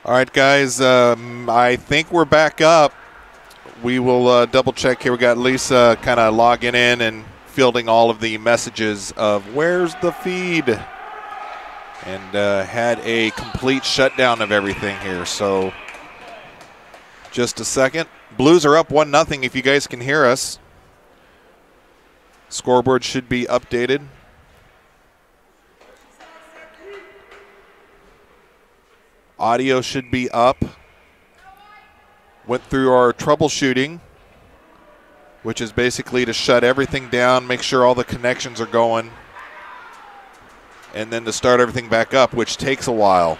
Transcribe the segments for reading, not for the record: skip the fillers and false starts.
All right, guys, I think we're back up. We will double check here. We got Lisa kind of logging in and fielding all of the messages of where's the feed, and had a complete shutdown of everything here. So just a second. Blues are up 1-0 if you guys can hear us. Scoreboard should be updated. Audio should be up. Went through our troubleshooting, which is basically to shut everything down, make sure all the connections are going, and then to start everything back up, which takes a while.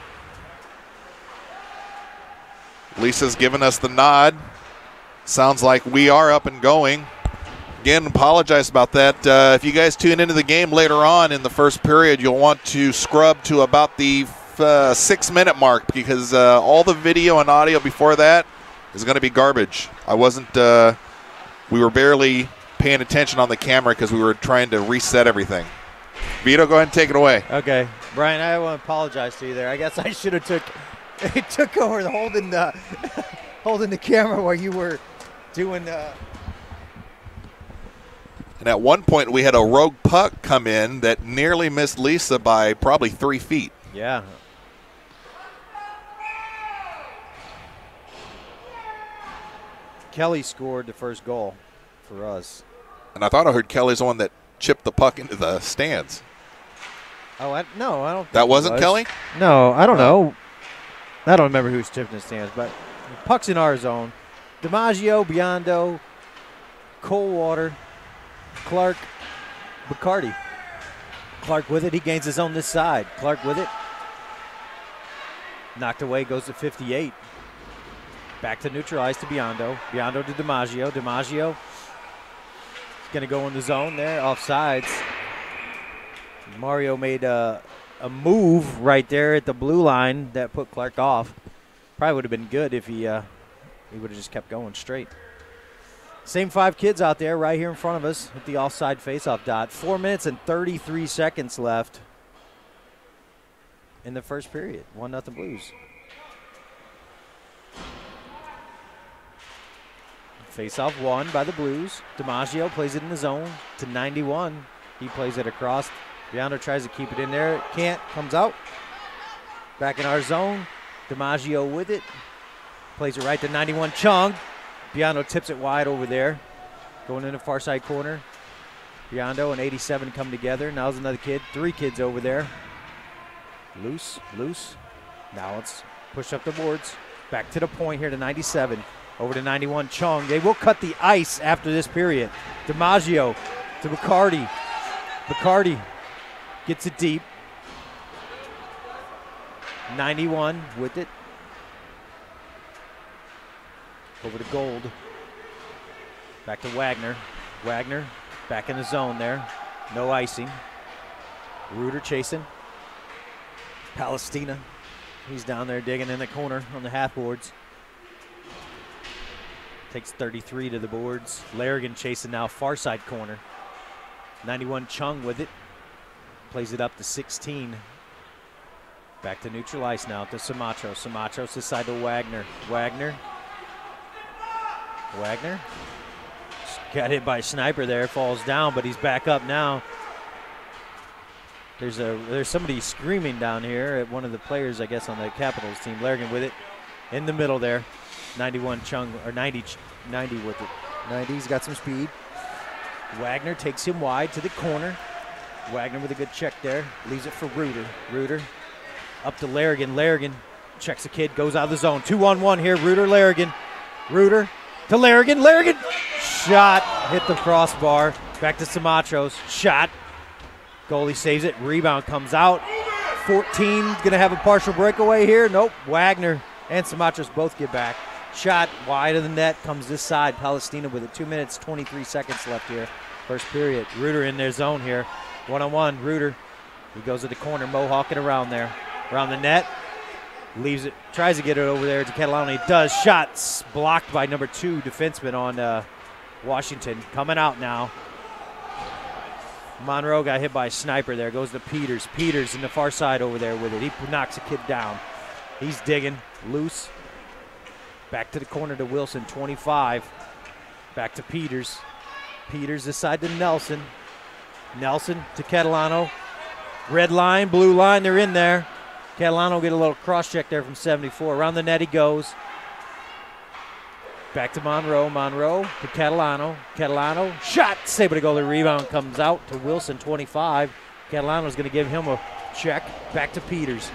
Lisa's given us the nod. Sounds like we are up and going. Again, apologize about that. If you guys tune into the game later on in the first period, you'll want to scrub to about the 6-minute mark, because all the video and audio before that is going to be garbage. We were barely paying attention on the camera because we were trying to reset everything. Vito, go ahead and take it away. Okay, Brian, I want to apologize to you there. I guess I should have took over holding the camera while you were doing. And at one point, we had a rogue puck come in that nearly missed Lisa by probably 3 feet. Yeah. Kelly scored the first goal for us. And I thought I heard Kelly's the one that chipped the puck into the stands. Oh, no, I don't think that wasn't Kelly? No, I don't know. I don't remember who's chipped in the stands, but puck's in our zone. DiMaggio, Biondo, Coldwater, Clark, Bacardi. Clark with it. He gains his own this side. Clark with it. Knocked away, goes to 58. Back to neutralize to Biondo. Biondo to DiMaggio. DiMaggio is going to go in the zone there, offsides. Mario made a move right there at the blue line that put Clark off. Probably would have been good if he would have just kept going straight. Same 5 kids out there right here in front of us at the offside faceoff dot. 4 minutes and 33 seconds left in the first period. 1-0 Blues. Face-off won by the Blues. DiMaggio plays it in the zone to 91. He plays it across. Biondo tries to keep it in there. Can't. Comes out. Back in our zone. DiMaggio with it. Plays it right to 91. Chung. Biondo tips it wide over there. Going in the far side corner. Biondo and 87 come together. Now there's another kid. 3 kids over there. Loose. Now let's push up the boards. Back to the point here to 97. Over to 91, Chung. They will cut the ice after this period. DiMaggio to Bacardi. Bacardi gets it deep. 91 with it. Over to Gold. Back to Wagner. Wagner back in the zone there. No icing. Reuter chasing. Palestina. He's down there digging in the corner on the half boards. Takes 33 to the boards. Larrigan chasing now far side corner. 91 Chung with it. Plays it up to 16. Back to neutral ice now to Samacho. Samacho to side to Wagner. Wagner got hit by a sniper there. Falls down, but he's back up now. There's somebody screaming down here at one of the players, I guess, on the Capitals team. Larrigan with it in the middle there. 91 Chung, or 90 with it. 90's got some speed. Wagner takes him wide to the corner. Wagner with a good check there. Leaves it for Reuter. Reuter up to Larrigan. Larrigan checks the kid, goes out of the zone. 2-on-1 here. Reuter, Larrigan. Reuter to Larrigan. Larrigan shot, hit the crossbar. Back to Samachos. Shot. Goalie saves it. Rebound comes out. 14 going to have a partial breakaway here. Nope. Wagner and Samachos both get back. Shot wide of the net, comes this side. Palestina with it. 2 minutes, 23 seconds left here. First period. Reuter in their zone here. 1-on-1. Reuter. He goes to the corner, mohawking around there. Around the net. Leaves it. Tries to get it over there to Catalano. He does. Shots blocked by number 2 defenseman on Washington. Coming out now. Monroe got hit by a sniper there. Goes to Peters. Peters in the far side over there with it. He knocks a kid down. He's digging. Loose. Back to the corner to Wilson, 25. Back to Peters. Peters this side to Nelson. Nelson to Catalano. Red line, blue line, they're in there. Catalano get a little cross-check there from 74. Around the net he goes. Back to Monroe. Monroe to Catalano. Catalano, shot. Able to go. The rebound comes out to Wilson, 25. Catalano's going to give him a check. Back to Peters.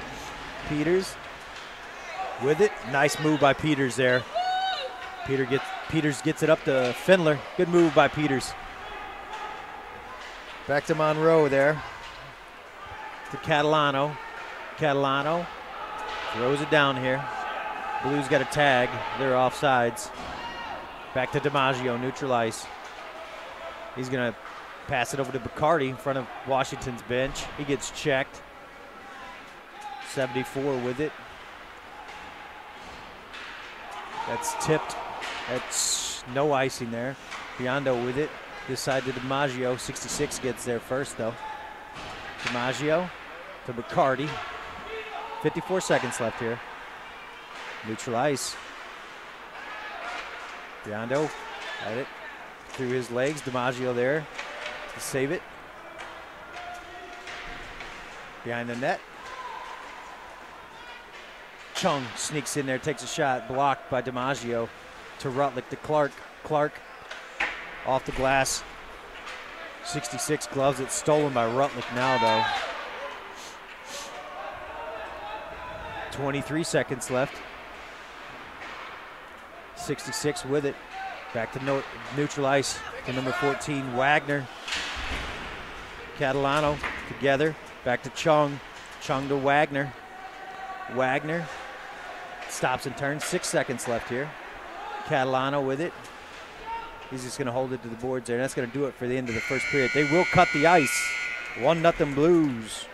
Peters with it. Nice move by Peters there. Peters gets it up to Findler. Good move by Peters. Back to Monroe there. To Catalano. Catalano throws it down here. Blues got a tag. They're offsides. Back to DiMaggio, neutral ice. He's going to pass it over to Bacardi in front of Washington's bench. He gets checked. 74 with it. That's tipped. That's no icing there. Biondo with it. This side to DiMaggio. 66 gets there first, though. DiMaggio to Bacardi. 54 seconds left here. Neutral ice. Biondo at it. Through his legs. DiMaggio there to save it. Behind the net. Chung sneaks in there, takes a shot, blocked by DiMaggio to Rutlick to Clark. Clark off the glass. 66 gloves it, stolen by Rutlick now though. 23 seconds left. 66 with it. Back to neutral ice to number 14, Wagner. Catalano together. Back to Chung. Chung to Wagner. Wagner stops and turns. 6 seconds left here. Catalano with it. He's just going to hold it to the boards there. And that's going to do it for the end of the first period. They will cut the ice. 1-0 Blues.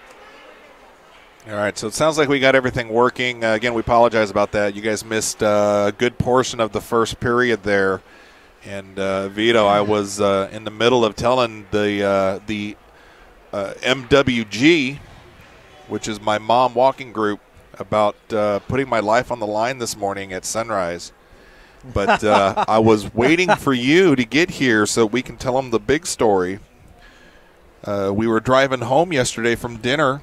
All right, so it sounds like we got everything working. Again, we apologize about that. You guys missed a good portion of the first period there. And Vito, I was in the middle of telling the MWG, which is my mom walking group, about putting my life on the line this morning at sunrise. But I was waiting for you to get here so we can tell them the big story. We were driving home yesterday from dinner,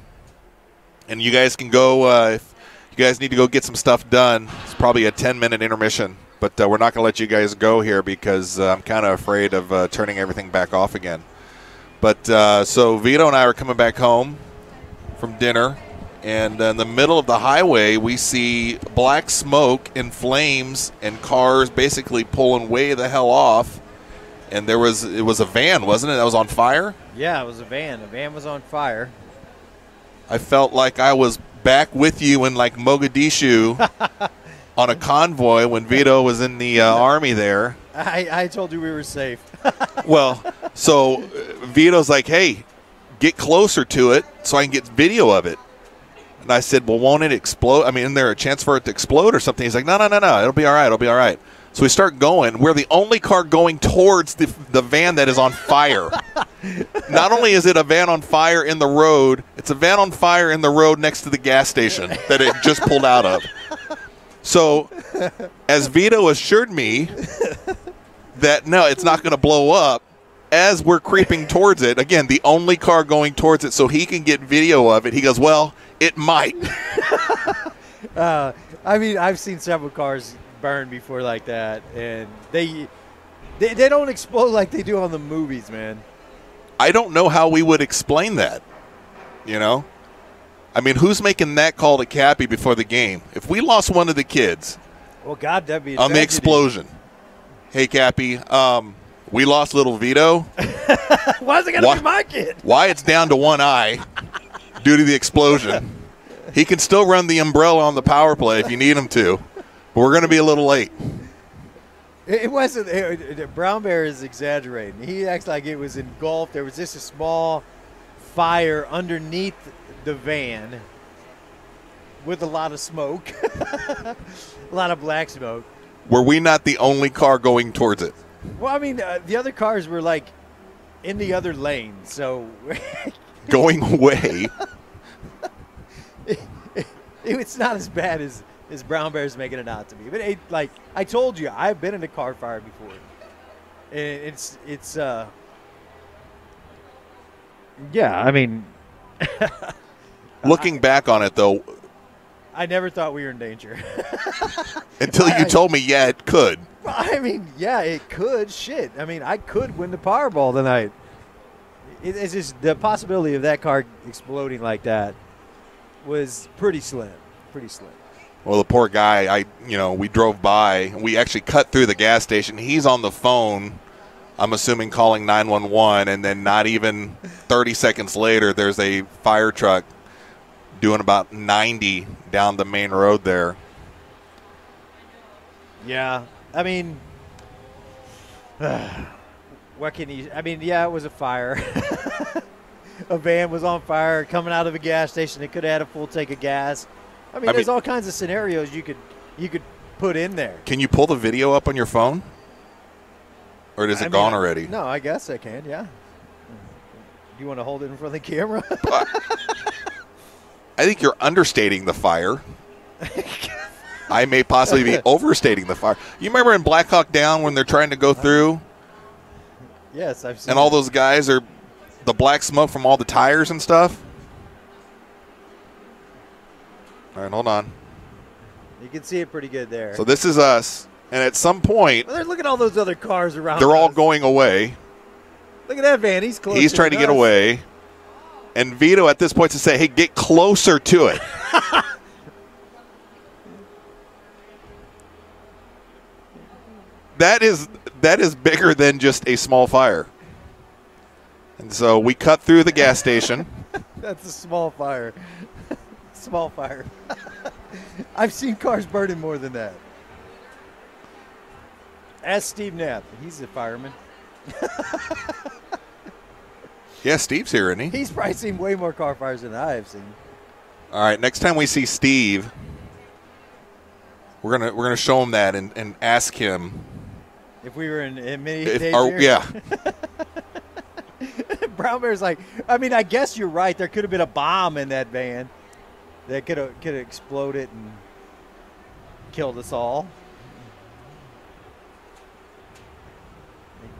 and you guys can go if you guys need to go get some stuff done. It's probably a 10-minute intermission, but we're not going to let you guys go here because I'm kind of afraid of turning everything back off again. But so Vito and I are coming back home from dinner, and in the middle of the highway, we see black smoke and flames and cars basically pulling way the hell off. And it was a van, wasn't it, that was on fire? Yeah, it was a van. The van was on fire. I felt like I was back with you in like Mogadishu on a convoy when Vito was in the army there. I told you we were safe. Well, so Vito's like, hey, get closer to it so I can get video of it. And I said, well, won't it explode? I mean, isn't there a chance for it to explode or something? He's like, no, it'll be all right, it'll be all right. So we start going. We're the only car going towards the van that is on fire. Not only is it a van on fire in the road, it's a van on fire in the road next to the gas station that it just pulled out of. So as Vito assured me that, no, it's not going to blow up, as we're creeping towards it, again, the only car going towards it so he can get video of it, he goes, well, it might. I mean, I've seen several cars burn before like that, and they don't explode like they do on the movies, man. I don't know how we would explain that, you know? I mean, who's making that call to Cappy before the game? If we lost one of the kids, well, God, that'd be on the explosion. Hey, Cappy, we lost little Vito. Why is it going to be my kid? Why it's down to one eye due to the explosion. He can still run the umbrella on the power play if you need him to, but we're going to be a little late. It wasn't. Brown Bear is exaggerating. He acts like it was engulfed. There was just a small fire underneath the van with a lot of smoke, a lot of black smoke. Were we not the only car going towards it? Well, I mean, the other cars were like in the other lane, so going away. It's not as bad as Brown Bear's making it out to be. But like I told you, I've been in a car fire before. And it's yeah, I mean looking back on it though, I never thought we were in danger. Until you told me, yeah, it could. I mean, yeah, it could. Shit. I mean, I could win the Powerball tonight. It's just the possibility of that car exploding like that was pretty slim. Pretty slim. Well, the poor guy, we drove by. We actually cut through the gas station. He's on the phone, I'm assuming calling 911, and then not even 30 seconds later, there's a fire truck doing about 90 down the main road there. Yeah. I mean, what can you – I mean, yeah, it was a fire. A van was on fire coming out of a gas station. It could have had a full tank of gas. I mean, there's all kinds of scenarios you could put in there. Can you pull the video up on your phone? Or is it gone already? No, I guess I can, yeah. Do you want to hold it in front of the camera? I think you're understating the fire. I may possibly be overstating the fire. You remember in Black Hawk Down when they're trying to go through? Yes, I've seen and all those guys are the black smoke from all the tires and stuff? All right, hold on. You can see it pretty good there. So this is us. And at some point, look at all those other cars around. They're all going away. Look at that van. He's close. He's trying to get away. And Vito at this point to say, hey, get closer to it. That is bigger than just a small fire. And so we cut through the gas station. That's a small fire. Small fire. I've seen cars burning more than that. Ask Steve Knapp. He's a fireman. Yeah, Steve's here, isn't he? He's probably seen way more car fires than I have seen. All right, next time we see Steve, we're gonna show him that and ask him if we were in mini danger. Yeah. Brown Bear's like, I mean, I guess you're right. There could have been a bomb in that van that could have exploded and killed us all.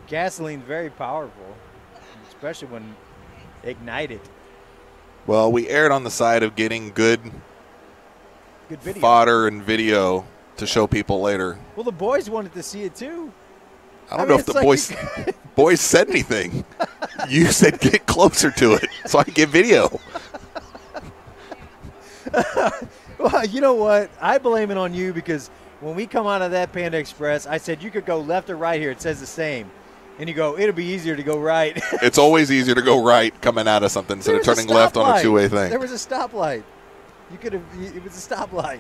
Gasoline's very powerful, especially when ignited. Well, we aired on the side of getting good video. Fodder and video to show people later. Well, the boys wanted to see it too. I don't know if the boys said anything. You said get closer to it, so I can get video. Well, you know what? I blame it on you because when we come out of that Panda Express, I said you could go left or right here. It says the same. And you go, it'll be easier to go right. It's always easier to go right coming out of something instead of turning left on a two-way thing. There was a stoplight. You could have. It was a stoplight.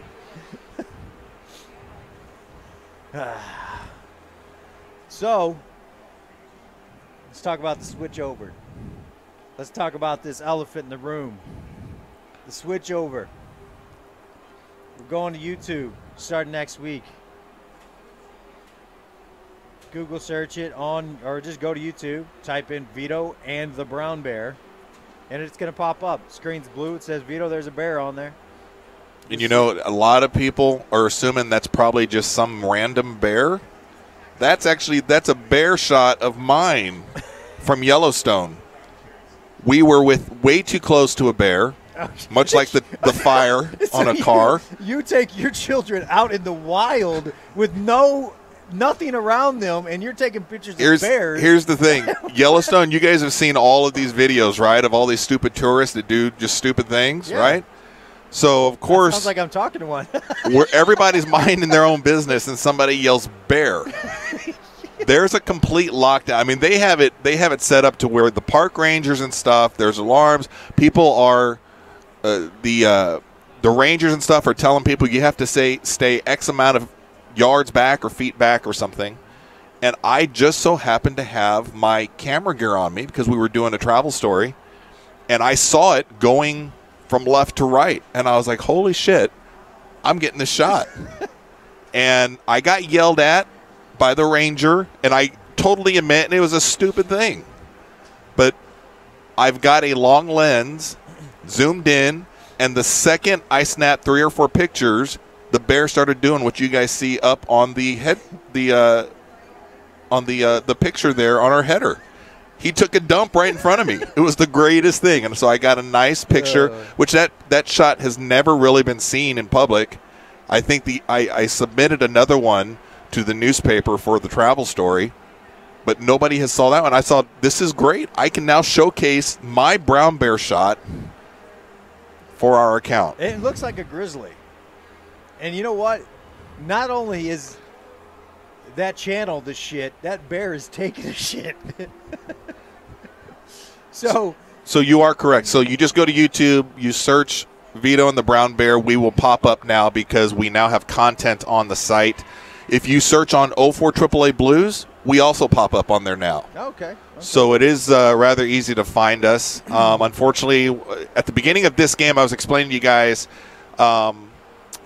So, let's talk about the switch over. Let's talk about this elephant in the room. The switch over. We're going to YouTube starting next week. Google search it or just go to YouTube, type in Vito and the Brown Bear, and it's going to pop up. Screen's blue. It says Vito. There's a bear on there. And you know, a lot of people are assuming that's probably just some random bear. That's a bear shot of mine from Yellowstone. We were way too close to a bear, much like the fire on a car. You take your children out in the wild with nothing around them, and you're taking pictures of bears. Here's the thing. Yellowstone, you guys have seen all of these videos, right, of all these stupid tourists that do just stupid things, right? So, of course, sounds like I'm talking to one. Where everybody's minding their own business and somebody yells bear. There's a complete lockdown. I mean, they have it set up to where the park rangers and stuff, there's alarms. People are the rangers and stuff are telling people you have to stay X amount of yards back or feet back or something. And I just so happened to have my camera gear on me because we were doing a travel story, and I saw it going from left to right, and I was like, holy shit, I'm getting this shot. And I got yelled at by the ranger, and I totally admit, and it was a stupid thing, but I've got a long lens zoomed in, And the second I snapped 3 or 4 pictures, the bear started doing what you guys see up on the picture there on our header. He took a dump right in front of me. It was the greatest thing. And so I got a nice picture, which that shot has never really been seen in public. I think I submitted another one to the newspaper for the travel story, but nobody has saw that one. I saw, this is great. I can now showcase my brown bear shot for our account. It looks like a grizzly. And you know what? Not only is that channel the shit, that bear is taking a shit. So you are correct. So you just go to YouTube, you search Vito and the Brown Bear. We will pop up now because we now have content on the site. If you search on 04AAA Blues, we also pop up on there now. Okay. So it is rather easy to find us. Unfortunately, at the beginning of this game, I was explaining to you guys,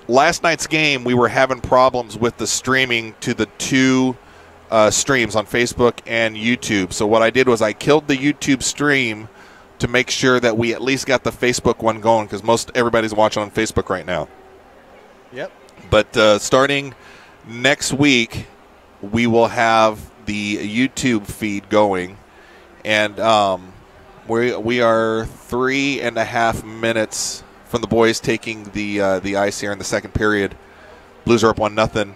last night's game, we were having problems with the streaming to the 2 streams on Facebook and YouTube. So what I did was I killed the YouTube stream to make sure that we at least got the Facebook one going, because most everybody's watching on Facebook right now. Yep. But starting next week, we will have the YouTube feed going, and we are 3.5 minutes from the boys taking the ice here in the second period. Blues are up 1-0.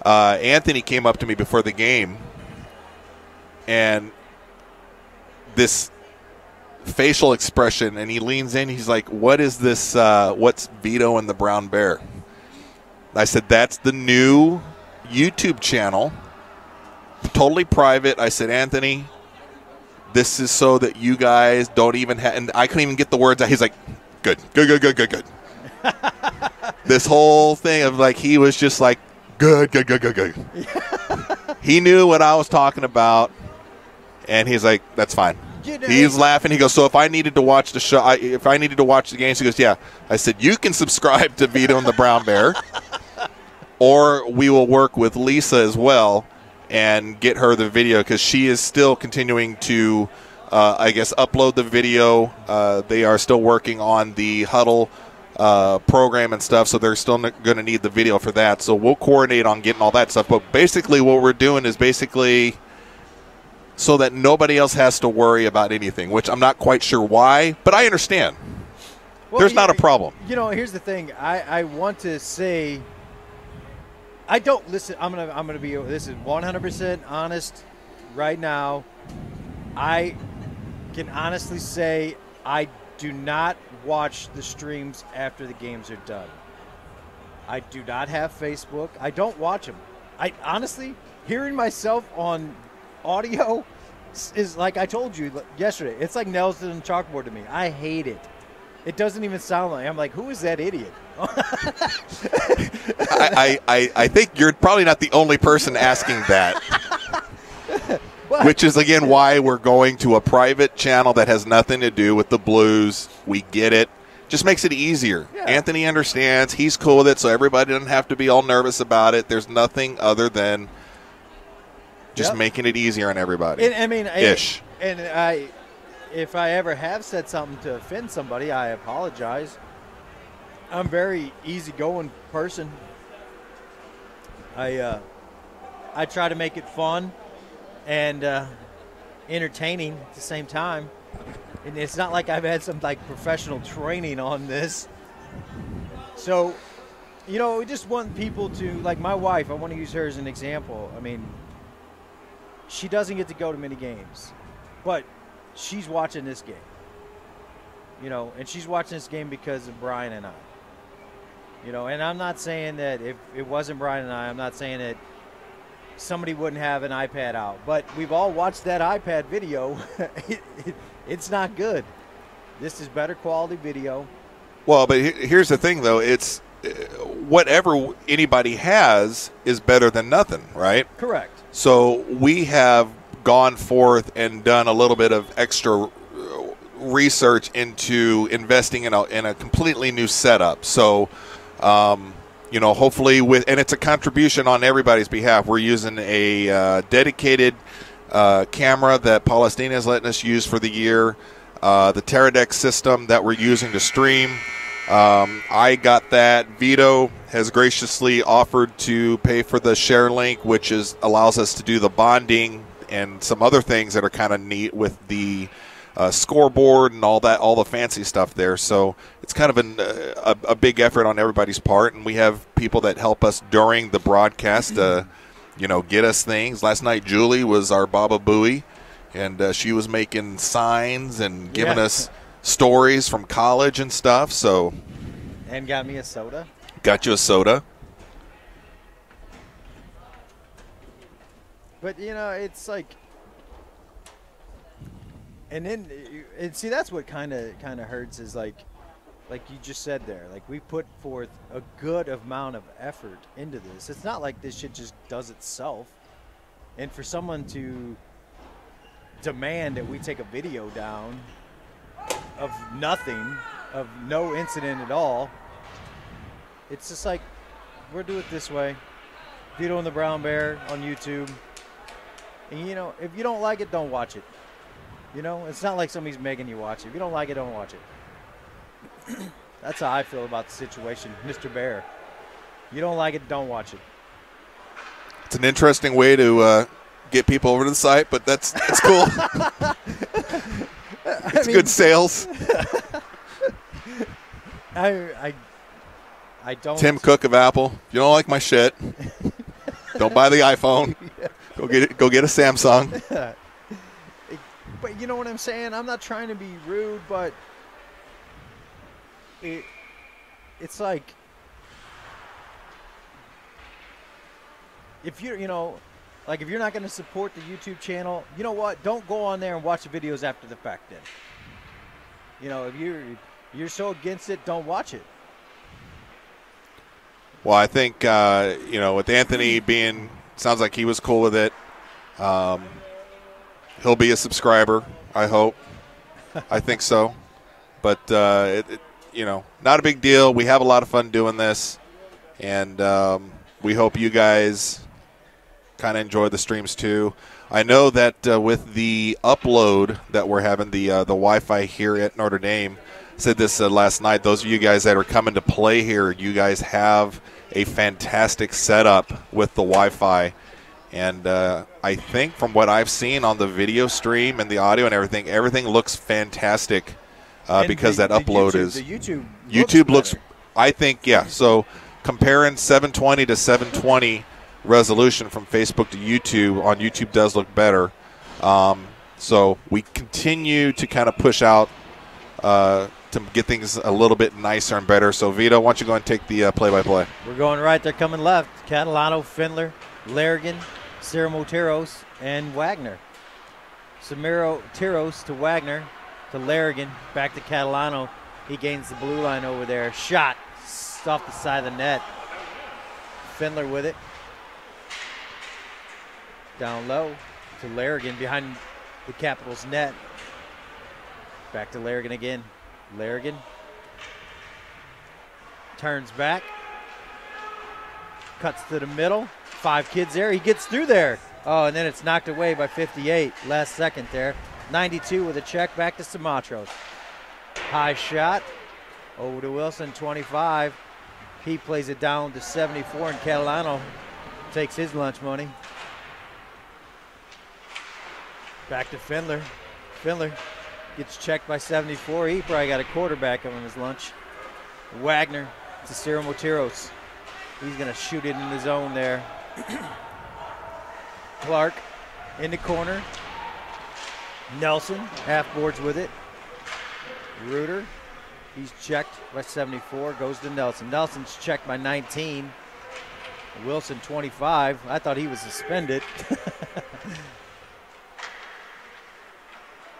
Anthony came up to me before the game, and this facial expression, and he leans in. He's like, "What is this? What's Vito and the Brown Bear?" I said, "That's the new YouTube channel, totally private." I said, "Anthony, this is so that you guys don't even have," and I couldn't even get the words out. He's like, good. This whole thing of like, he was just like, good. He knew what I was talking about, and he's like, that's fine. He's laughing. He goes, so if I needed to watch the show, if I needed to watch the games, he goes, yeah. I said, you can subscribe to Vito and the Brown Bear, or we will work with Lisa as well and get her the video, because she is still continuing to, I guess, upload the video. They are still working on the Huddle program and stuff, so they're still going to need the video for that. So we'll coordinate on getting all that stuff. But basically what we're doing is basically so that nobody else has to worry about anything, which I'm not quite sure why, but I understand. Well, there's not a problem. You know, here's the thing. I want to say, I don't listen. I'm gonna be. This is 100% honest right now. I can honestly say I do not watch the streams after the games are done. I do not have Facebook. I don't watch them. I honestly, hearing myself on audio is like I told you yesterday. It's like nails in the chalkboard to me. I hate it. It doesn't even sound like. I'm like, who is that idiot? I think you're probably not the only person asking that. Which is, again, why we're going to a private channel that has nothing to do with the Blues. We get it. Just makes it easier. Yeah. Anthony understands. He's cool with it, so everybody doesn't have to be all nervous about it. There's nothing other than just making it easier on everybody. And, I mean, ish. If I ever have said something to offend somebody, I apologize. I'm a very easygoing person. I try to make it fun and entertaining at the same time. And it's not like I've had some like professional training on this. So, you know, we just want people to, like my wife, I want to use her as an example. I mean, she doesn't get to go to many games, but she's watching this game. You know, and she's watching this game because of Brian and I. You know, and I'm not saying that if it wasn't Brian and I'm not saying that somebody wouldn't have an iPad out. But we've all watched that iPad video. It's not good. This is better quality video. Well, but here's the thing, though. It's whatever anybody has is better than nothing, right? Correct. So we have gone forth and done a little bit of extra research into investing in a completely new setup. So, you know, hopefully and it's a contribution on everybody's behalf. We're using a dedicated camera that Palestina is letting us use for the year, the Teradek system that we're using to stream. I got that. Vito has graciously offered to pay for the share link, which allows us to do the bonding and some other things that are kind of neat with the scoreboard and all the fancy stuff there. So it's kind of a big effort on everybody's part, and we have people that help us during the broadcast get us things. Last night, Julie was our Baba Booey, and she was making signs and giving us stories from college and stuff. So, and got me a soda. Got you a soda. But it's like, and then see, that's what kind of hurts is like you just said there. Like, we put forth a good amount of effort into this. It's not like this shit just does itself. And for someone to demand that we take a video down of nothing, of no incident at all, it's just like, we'll do it this way. Vito and the Brown Bear on YouTube. And if you don't like it, don't watch it. It's not like somebody's making you watch it. If you don't like it, don't watch it. That's how I feel about the situation, Mr. Bear. You don't like it, don't watch it. It's an interesting way to get people over to the site, but that's cool. It's good sales. I don't. Tim Cook of Apple. If you don't like my shit, don't buy the iPhone. Go get a Samsung. But you know what I'm saying? I'm not trying to be rude, but it's like, if if you're not going to support the YouTube channel, you know what? Don't go on there and watch the videos after the fact then. If you're so against it, don't watch it. Well, I think, with Anthony being, sounds like he was cool with it. He'll be a subscriber, I hope. I think so. But, not a big deal. We have a lot of fun doing this. And we hope you guys kind of enjoy the streams too. I know that with the upload that we're having, the Wi-Fi here at Notre Dame, said this last night, those of you guys that are coming to play here, you guys have a fantastic setup with the Wi-Fi. And I think from what I've seen on the video stream and the audio and everything looks fantastic because that upload is. The YouTube looks, I think, yeah. So comparing 720 to 720 resolution from Facebook to YouTube on YouTube does look better. So we continue to kind of push out to get things a little bit nicer and better. So, Vito, why don't you go and take the play-by-play? We're going right. They're coming left. Catalano, Findler, Larrigan, Ciramoteros, and Wagner. Ciramoteros to Wagner to Larrigan. Back to Catalano. He gains the blue line over there. Shot off the side of the net. Findler with it. Down low to Larrigan behind the Capitals net. Back to Larrigan again. Larrigan turns back. Cuts to the middle. 5 kids there. He gets through there. Oh, and then it's knocked away by 58. Last second there. 92 with a check back to Sumatros. High shot. Over to Wilson, 25. He plays it down to 74, and Catalano takes his lunch money. Back to Findler. Findler gets checked by 74. He probably got a quarterback on his lunch. Wagner to Ciramoteros. He's going to shoot it in the zone there. Clark in the corner. Nelson, half boards with it. Reuter, he's checked by 74, goes to Nelson. Nelson's checked by 19. Wilson, 25. I thought he was suspended.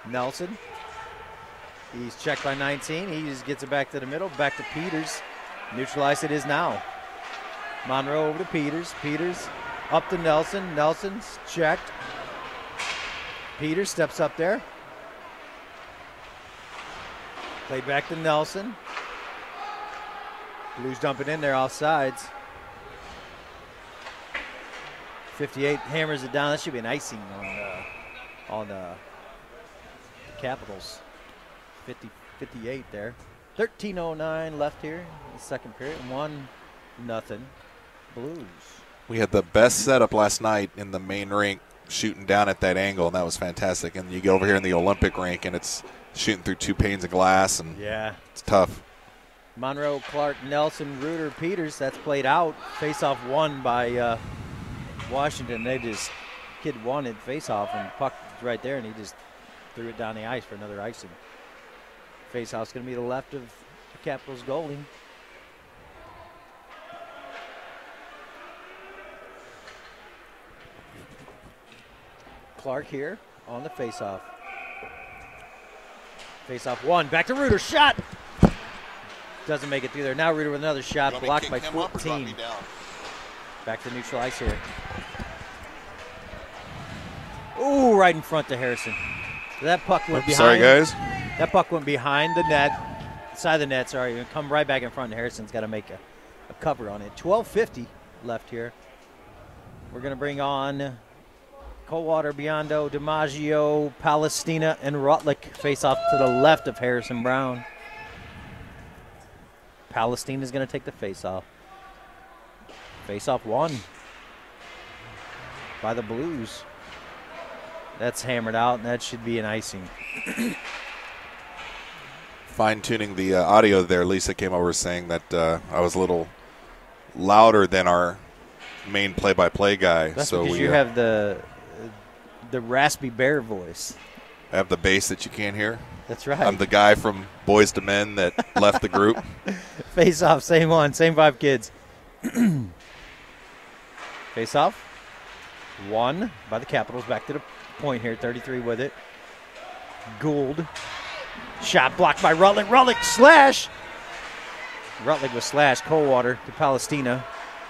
Nelson, he's checked by 19. He just gets it back to the middle, back to Peters. Neutralized it is now. Monroe over to Peters. Peters up to Nelson. Nelson's checked. Peters steps up there. Played back to Nelson. Blues dumping in there off sides. 58 hammers it down. That should be an icing on the Capitals. 58 there. 13:09 left here in the second period. 1-0 Blues. We had the best setup last night in the main rink, shooting down at that angle, and that was fantastic. And you get over here in the Olympic rink, and it's shooting through 2 panes of glass, and yeah, it's tough. Monroe, Clark, Nelson, Reuter, Peters. That's played out. Face-off won by Washington. Kid wanted face-off, and puck was right there, and he just threw it down the ice for another icing. Face-off's going to be to the left of the Capitals goalie. Clark here on the face-off. Face-off won. Back to Reuter. Shot! Doesn't make it through there. Now Reuter with another shot. Blocked by 14. Back to neutral ice here. Ooh, right in front to Harrison. That puck went behind. Sorry, guys. That puck went behind the net. Side of the net, sorry. Come right back in front. Harrison's got to make a cover on it. 12:50 left here. We're going to bring on Coldwater, Biondo, DiMaggio, Palestina, and Rutlick face off to the left of Harrison Brown. Palestina's going to take the face-off. Face-off won by the Blues. That's hammered out, and that should be an icing. Fine-tuning the audio there, Lisa came over saying that I was a little louder than our main play-by-play guy. That's so because you have the raspy bear voice. I have the bass that you can't hear. That's right. I'm the guy from Boys to Men that left the group. Face off, same one, same 5 kids. Face off, won by the Capitals. Back to the point here, 33 with it. Gould, shot blocked by Rutlick. Rutlick slash. Rutlick was slashed. Coldwater to Palestina.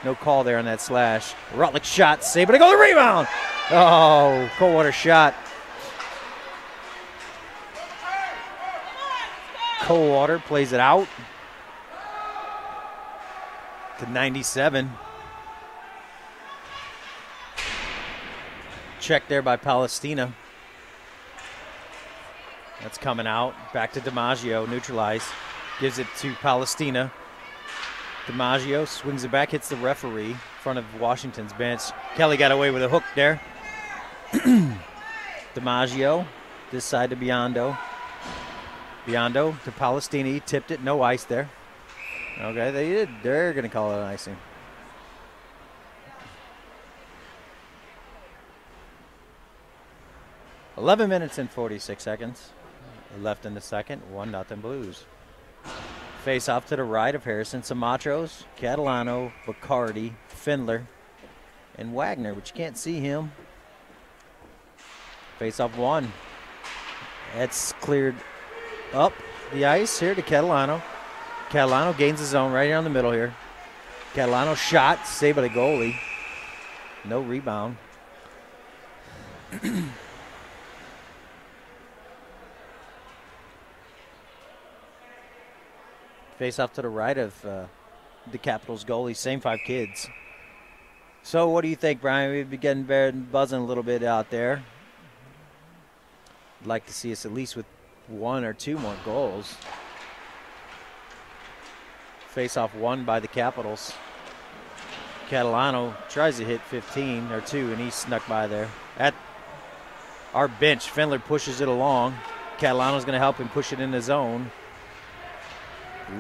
No call there on that slash. Rutlick shot, save, but it goes the rebound. Oh, Coldwater shot. Coldwater plays it out to 97. Check there by Palestina. That's coming out. Back to DiMaggio, neutralized. Gives it to Palestina. DiMaggio swings it back, hits the referee in front of Washington's bench. Kelly got away with a hook there. DiMaggio, this side to Biondo. Biondo to Palestina, he tipped it, no ice there. Okay, they're going to call it an icing. $11 minutes and 46 seconds left in the second. 1-0 Blues. Face off to the right of Harrison. Samatros, Catalano, Bacardi, Findler, and Wagner, but you can't see him. Face off one. That's cleared up the ice here to Catalano. Catalano gains his own right here on the middle here. Catalano shot, saved by the goalie. No rebound. Face off to the right of the Capitals goalie, same 5 kids. So what do you think, Brian? We've been getting buzzing a little bit out there. I'd like to see us at least with 1 or 2 more goals. Face off won by the Capitals. Catalano tries to hit 15 or 2, and he snuck by there. At our bench, Findler pushes it along. Catalano's going to help him push it in the zone.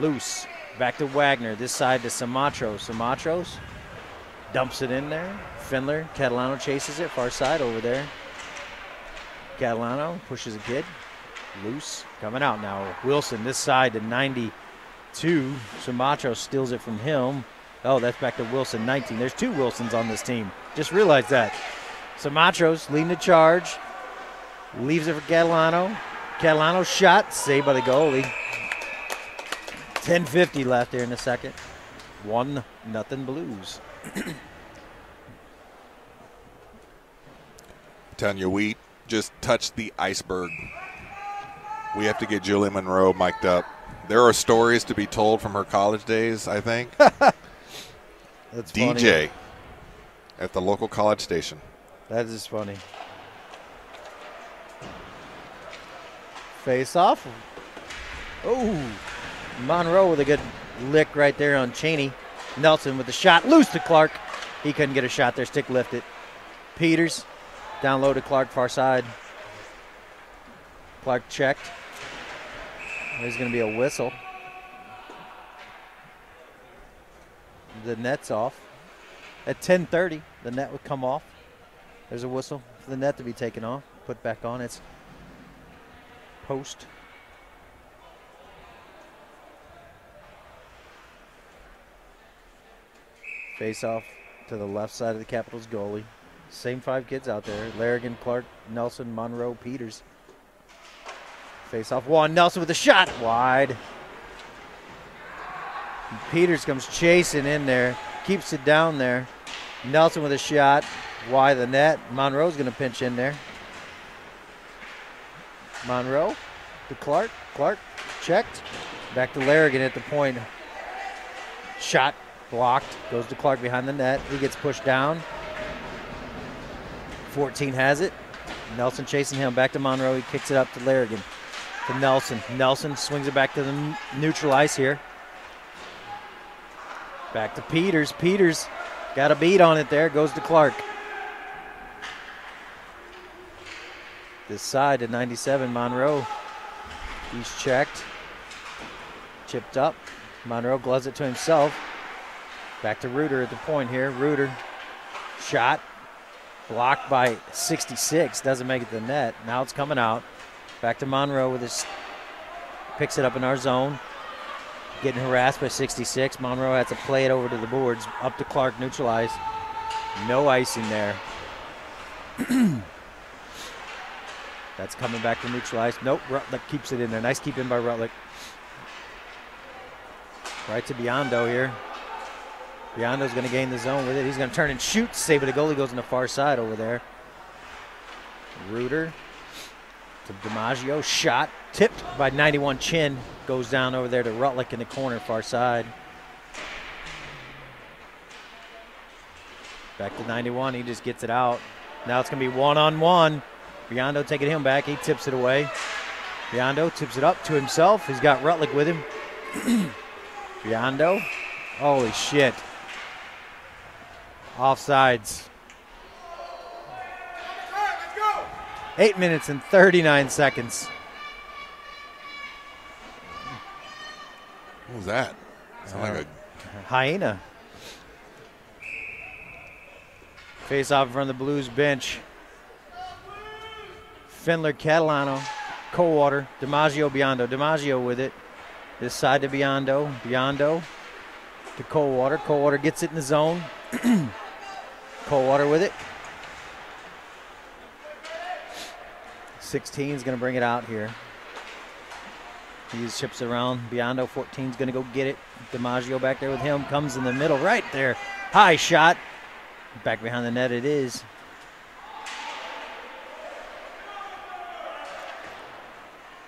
Loose. Back to Wagner. This side to Samatros. Samatros dumps it in there. Findler. Catalano chases it. Far side over there. Catalano pushes a kid. Loose. Coming out now. Wilson this side to 92. Samatros steals it from him. Oh, that's back to Wilson, 19. There's 2 Wilsons on this team. Just realized that. Samatros leading the charge. Leaves it for Catalano. Catalano shot. Saved by the goalie. 10:50 left here in the second. 1-0 Blues. Telling you, we just touched the iceberg. We have to get Julie Monroe mic'd up. There are stories to be told from her college days, I think. That's DJ funny. At the local college station. That is funny. Face off. Oh. Monroe with a good lick right there on Cheney. Nelson with the shot, loose to Clark. He couldn't get a shot there, stick lifted. Peters down low to Clark, far side. Clark checked. There's going to be a whistle. The net's off. At 10:30, the net would come off. There's a whistle for the net to be taken off, put back on. It's post. Face off to the left side of the Capitals goalie. Same 5 kids out there. Larrigan, Clark, Nelson, Monroe, Peters. Face off one. Nelson with a shot. Wide. Peters comes chasing in there. Keeps it down there. Nelson with a shot. Wide the net. Monroe's going to pinch in there. Monroe to Clark. Clark checked. Back to Larrigan at the point. Shot. Blocked. Goes to Clark behind the net. He gets pushed down. 14 has it. Nelson chasing him. Back to Monroe. He kicks it up to Larrigan. To Nelson. Nelson swings it back to the neutral ice here. Back to Peters. Peters got a beat on it there. Goes to Clark. This side to 97. Monroe. He's checked. Chipped up. Monroe gloves it to himself. Back to Reuter at the point here. Reuter. Shot. Blocked by 66. Doesn't make it to the net. Now it's coming out. Back to Monroe with his. Picks it up in our zone. Getting harassed by 66. Monroe has to play it over to the boards. Up to Clark, neutralized. No icing there. That's coming back to neutralized. Nope, Rutlick keeps it in there. Nice keep in by Rutlick. Right to Biondo here. Biondo's going to gain the zone with it. He's going to turn and shoot. Save it. The goalie goes on the far side over there. Reuter to DiMaggio. Shot. Tipped by 91 Chin. Goes down over there to Rutlick in the corner, far side. Back to 91. He just gets it out. Now it's going to be one-on-one. Biondo taking him back. He tips it away. Biondo tips it up to himself. He's got Rutlick with him. Biondo. Holy shit. Offsides. 8 minutes and 39 seconds. What was that? Sound like a hyena. Face off in front of the Blues bench. Findler, Catalano, Coldwater, DiMaggio, Biondo. DiMaggio with it. This side to Biondo. Biondo to Coldwater. Coldwater gets it in the zone. Coldwater with it. 16 is going to bring it out here. He just chips it around. Biondo, 14 is going to go get it. DiMaggio back there with him. Comes in the middle right there. High shot. Back behind the net it is.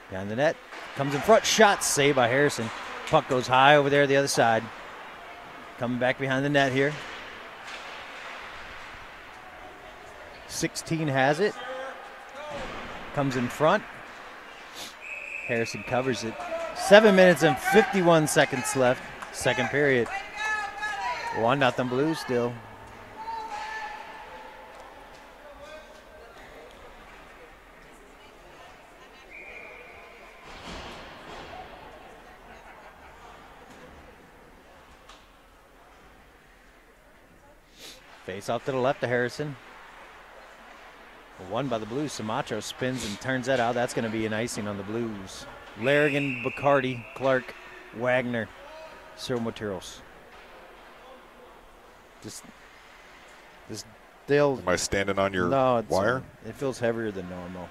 Behind the net. Comes in front. Shot saved by Harrison. Puck goes high over there the other side. Coming back behind the net here. 16 has it. Comes in front. Harrison covers it. 7 minutes and 51 seconds left. Second period. 1-0 Blues still. Face off to the left to Harrison. Won by the Blues. Samacho spins and turns that out. That's going to be an icing on the Blues. Larrigan, Bacardi, Clark, Wagner, Materials. Just they'll. Am I standing on your wire? It feels heavier than normal.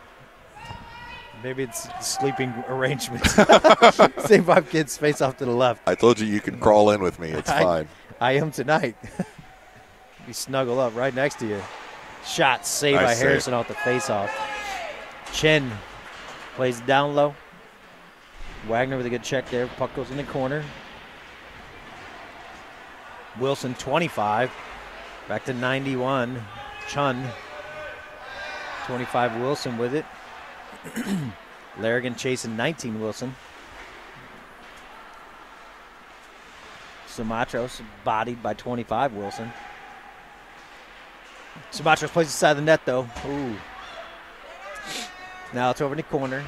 Maybe it's sleeping arrangements. Same 5 kids face off to the left. I told you could crawl in with me. It's fine. I am tonight. You snuggle up right next to you. Shot saved by Harrison off the face-off. Chen plays down low. Wagner with a good check there. Puck goes in the corner. Wilson, 25. Back to 91. Chun. 25 Wilson with it. Larrigan chasing 19 Wilson. Sumatros bodied by 25, Wilson. Sumatros plays inside the net, though. Ooh. Now it's over in the corner.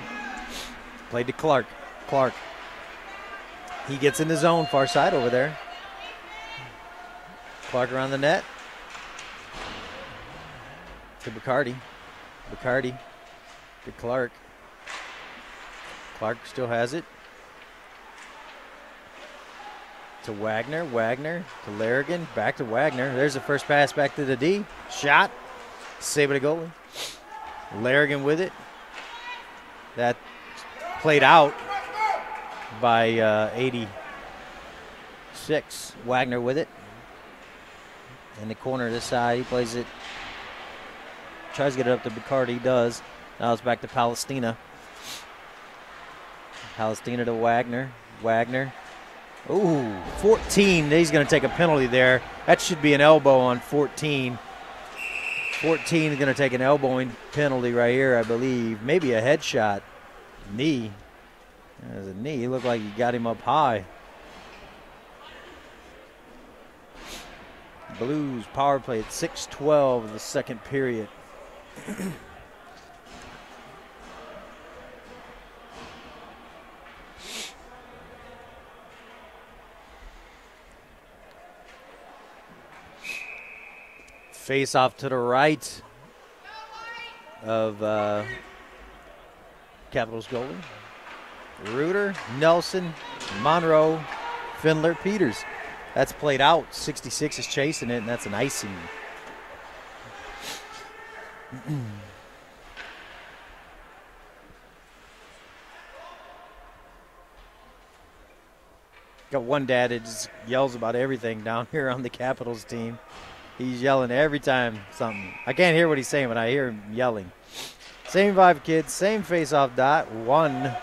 Played to Clark. Clark. He gets in the zone, far side over there. Clark around the net. To Bacardi. Bacardi to Clark. Clark still has it. To Wagner. Wagner to Larrigan. Back to Wagner. There's the first pass back to the D. Shot. Save it a goalie. Larrigan with it. That played out by 86. Wagner with it. In the corner of this side, he plays it. Tries to get it up to Bacardi, does. Now it's back to Palestina. Palestina to Wagner. Wagner. Ooh, 14. He's going to take a penalty there. That should be an elbow on 14. 14 is going to take an elbowing penalty right here, I believe. Maybe a headshot. Knee. There's a knee. It looked like he got him up high. Blues power play at 6:12 of the second period. Face off to the right of Capitals goalie. Reuter, Nelson, Monroe, Findler, Peters. That's played out. 66 is chasing it, and that's an icing. Got one dad that just yells about everything down here on the Capitals team. He's yelling every time something. I can't hear what he's saying, but I hear him yelling. Same 5 kids, same face-off dot, won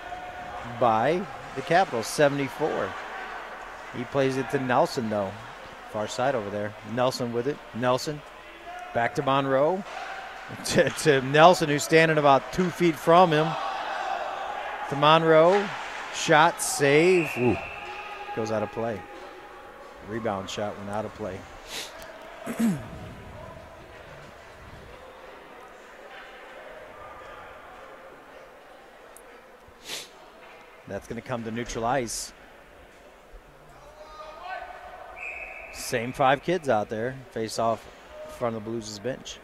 by the Capitals, 74. He plays it to Nelson, though. Far side over there. Nelson with it. Nelson back to Monroe. To Nelson, who's standing about 2 feet from him. To Monroe. Shot, save. Ooh. Goes out of play. Rebound shot went out of play. That's going to come to neutral ice. Same 5 kids out there. Face off in front of the Blues' bench.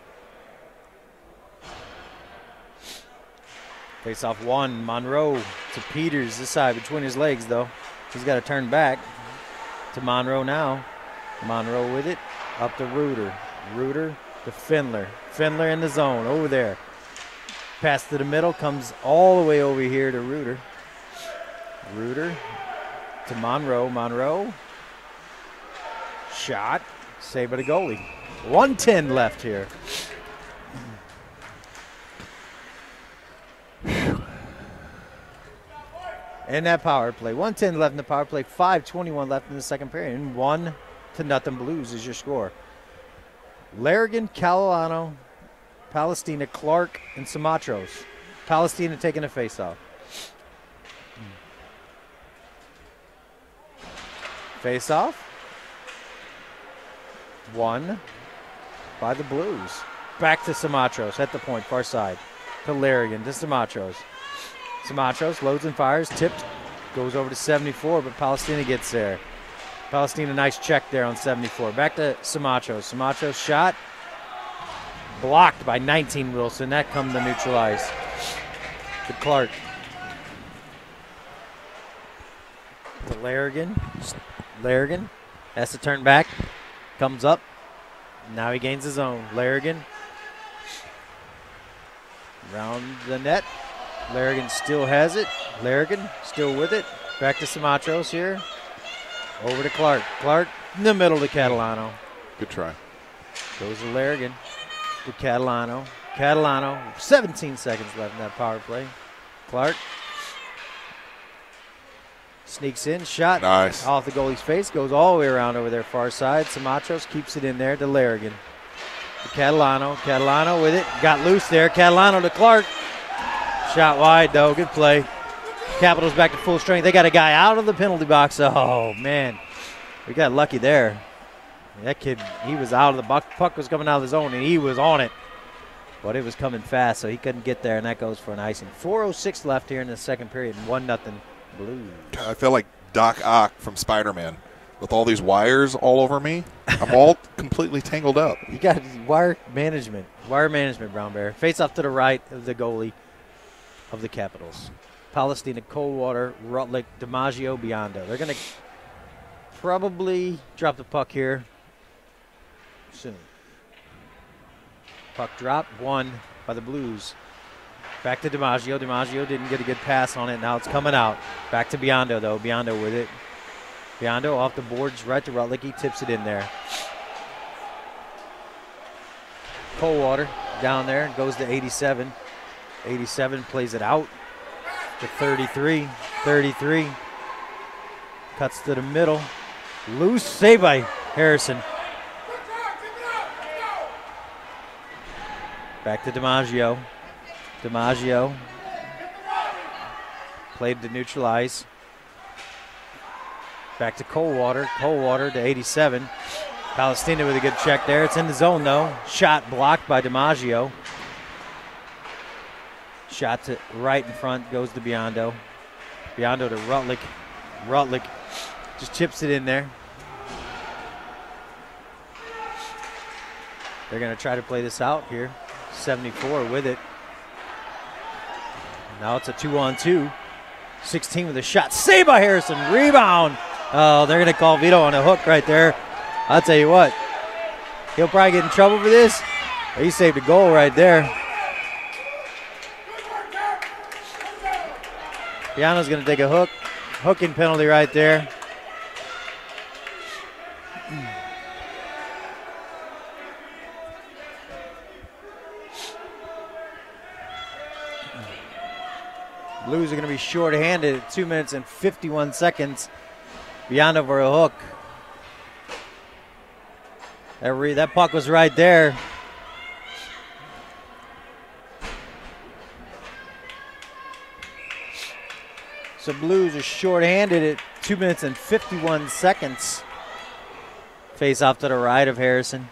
Face off 1. Monroe to Peters. This side between his legs, though. He's got to turn back to Monroe now. Monroe with it. Up to Reuter. Reuter to Findler. Findler in the zone over there. Pass to the middle. Comes all the way over here to Reuter. Reuter to Monroe. Monroe. Shot. Saved by the goalie. 1:10 left here. And that power play. 1:10 left in the power play. 5:21 left in the second period. And 1-0 Blues is your score. Larrigan, Calilano, Palestina, Clark, and Sumatros. Palestina taking a face-off. Face-off. 1 by the Blues. Back to Sumatros at the point, far side. To Larrigan, to Sumatros. Sumatros loads and fires, tipped, goes over to 74, but Palestina gets there. Palestina, nice check there on 74. Back to Sumatros. Sumatros shot, blocked by 19 Wilson. That comes to neutral ice. To Clark. To Larrigan. Larrigan has to turn back. Comes up. Now he gains his own. Larrigan. Around the net. Larrigan still has it. Larrigan still with it. Back to Sumatros here. Over to Clark. Clark in the middle to Catalano. Good try. Goes to Larrigan. To Catalano. Catalano. 17 seconds left in that power play. Clark. Sneaks in. Shot. Nice. Off the goalie's face. Goes all the way around over there far side. Sumatros keeps it in there to Larrigan. To Catalano. Catalano with it. Got loose there. Catalano to Clark. Shot wide, though. Good play. Capitals back to full strength. They got a guy out of the penalty box. Oh, man. We got lucky there. That kid, he was out of the puck was coming out of the zone, and he was on it. But it was coming fast, so he couldn't get there, and that goes for an icing. 4:06 left here in the second period, and 1-0 Blues. I feel like Doc Ock from Spider-Man with all these wires all over me. I'm all completely tangled up. You got wire management. Wire management, Brown Bear. Face off to the right of the goalie of the Capitals. Palestina, Coldwater, Rutlick, DiMaggio, Biondo. They're going to probably drop the puck here soon. Puck drop, won by the Blues. Back to DiMaggio. DiMaggio didn't get a good pass on it. Now it's coming out. Back to Biondo, though. Biondo with it. Biondo off the boards, right to Rutlick. He tips it in there. Coldwater down there, goes to 87. 87 plays it out to 33. 33 cuts to the middle. Loose save by Harrison. Back to DiMaggio. DiMaggio played to neutralize. Back to Coldwater. Coldwater to 87. Palestina with a good check there. It's in the zone, though. Shot blocked by DiMaggio. Shot to right in front, goes to Biondo. Biondo to Rutlick. Rutlick just chips it in there. They're going to try to play this out here. 74 with it. Now it's a 2-on-2. 16 with a shot. Saved by Harrison. Rebound. Oh, they're going to call Vito on a hook right there. I'll tell you what. He'll probably get in trouble for this. He saved a goal right there. Piano's going to take a hooking penalty right there. Blues are going to be short-handed at 2 minutes and 51 seconds. Biondo for a hook. That puck was right there. So Blues are short-handed at 2 minutes and 51 seconds. Face off to the right of Harrison.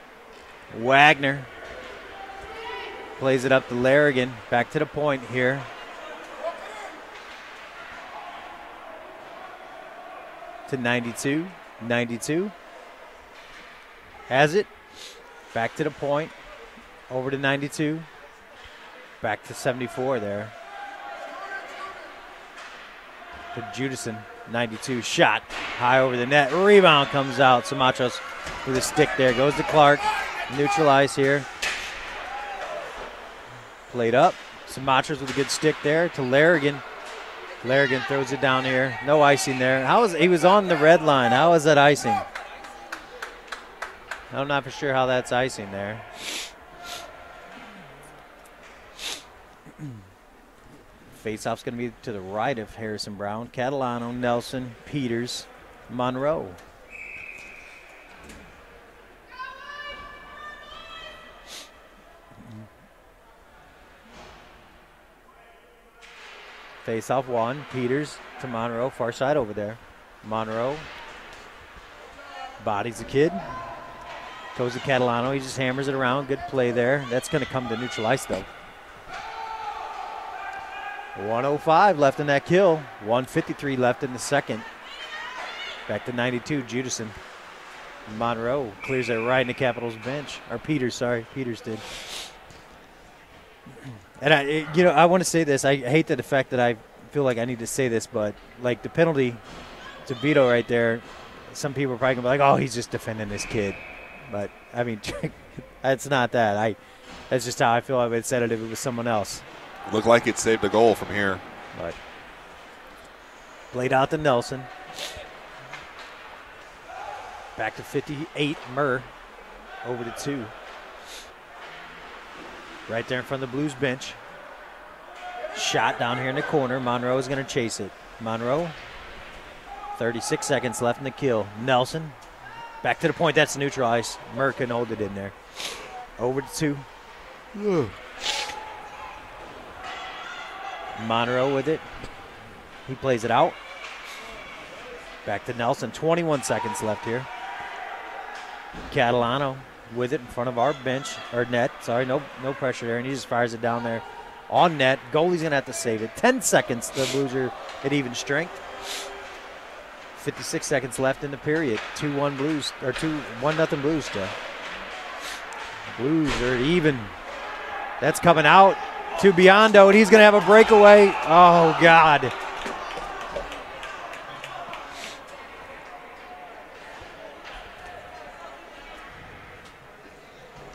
Wagner plays it up to Larrigan. Back to the point here. To 92. 92. Has it. Back to the point. Over to 92. Back to 74 there. To Judison. 92. Shot. High over the net. Rebound comes out. Samachos with a stick there. Goes to Clark. Neutralized here. Played up. Samachos with a good stick there to Larrigan. Larrigan throws it down here. No icing there. He was on the red line. How is that icing? I'm not for sure how that's icing there. Faceoff's going to be to the right of Harrison Brown. Catalano, Nelson, Peters, Monroe. Face-off one. Peters to Monroe. Far side over there. Monroe bodies the kid. Goes to Catalano. He just hammers it around. Good play there. That's going to come to neutral ice, though. 1:05 left in that kill. 1:53 left in the second. Back to 92. Judison. Monroe clears it right in the Capitals bench. Or Peters, sorry. Peters did. And I want to say this. I hate the fact that I feel like I need to say this, but like the penalty to Vito right there, some people are probably gonna be like, "Oh, he's just defending this kid," but I mean, that's not that. That's just how I feel I would have said it if it was someone else. Looked like it saved a goal from here. But played out to Nelson. Back to 58. Murr over to 2. Right there in front of the Blues bench. Shot down here in the corner. Monroe is going to chase it. Monroe, 36 seconds left in the kill. Nelson, back to the point. That's neutral ice. Murr can hold it in there. Over to 2. Ugh. Monroe with it. He plays it out. Back to Nelson, 21 seconds left here. Catalano with it in front of our bench, or net. Sorry, no pressure there, and he just fires it down there on net. Goalie's going to have to save it. 10 seconds, the Blues are at even strength. 56 seconds left in the period. 2-1 Blues, or 1-0 Blues still. Blues are even. That's coming out to Biondo, and he's going to have a breakaway. Oh, God.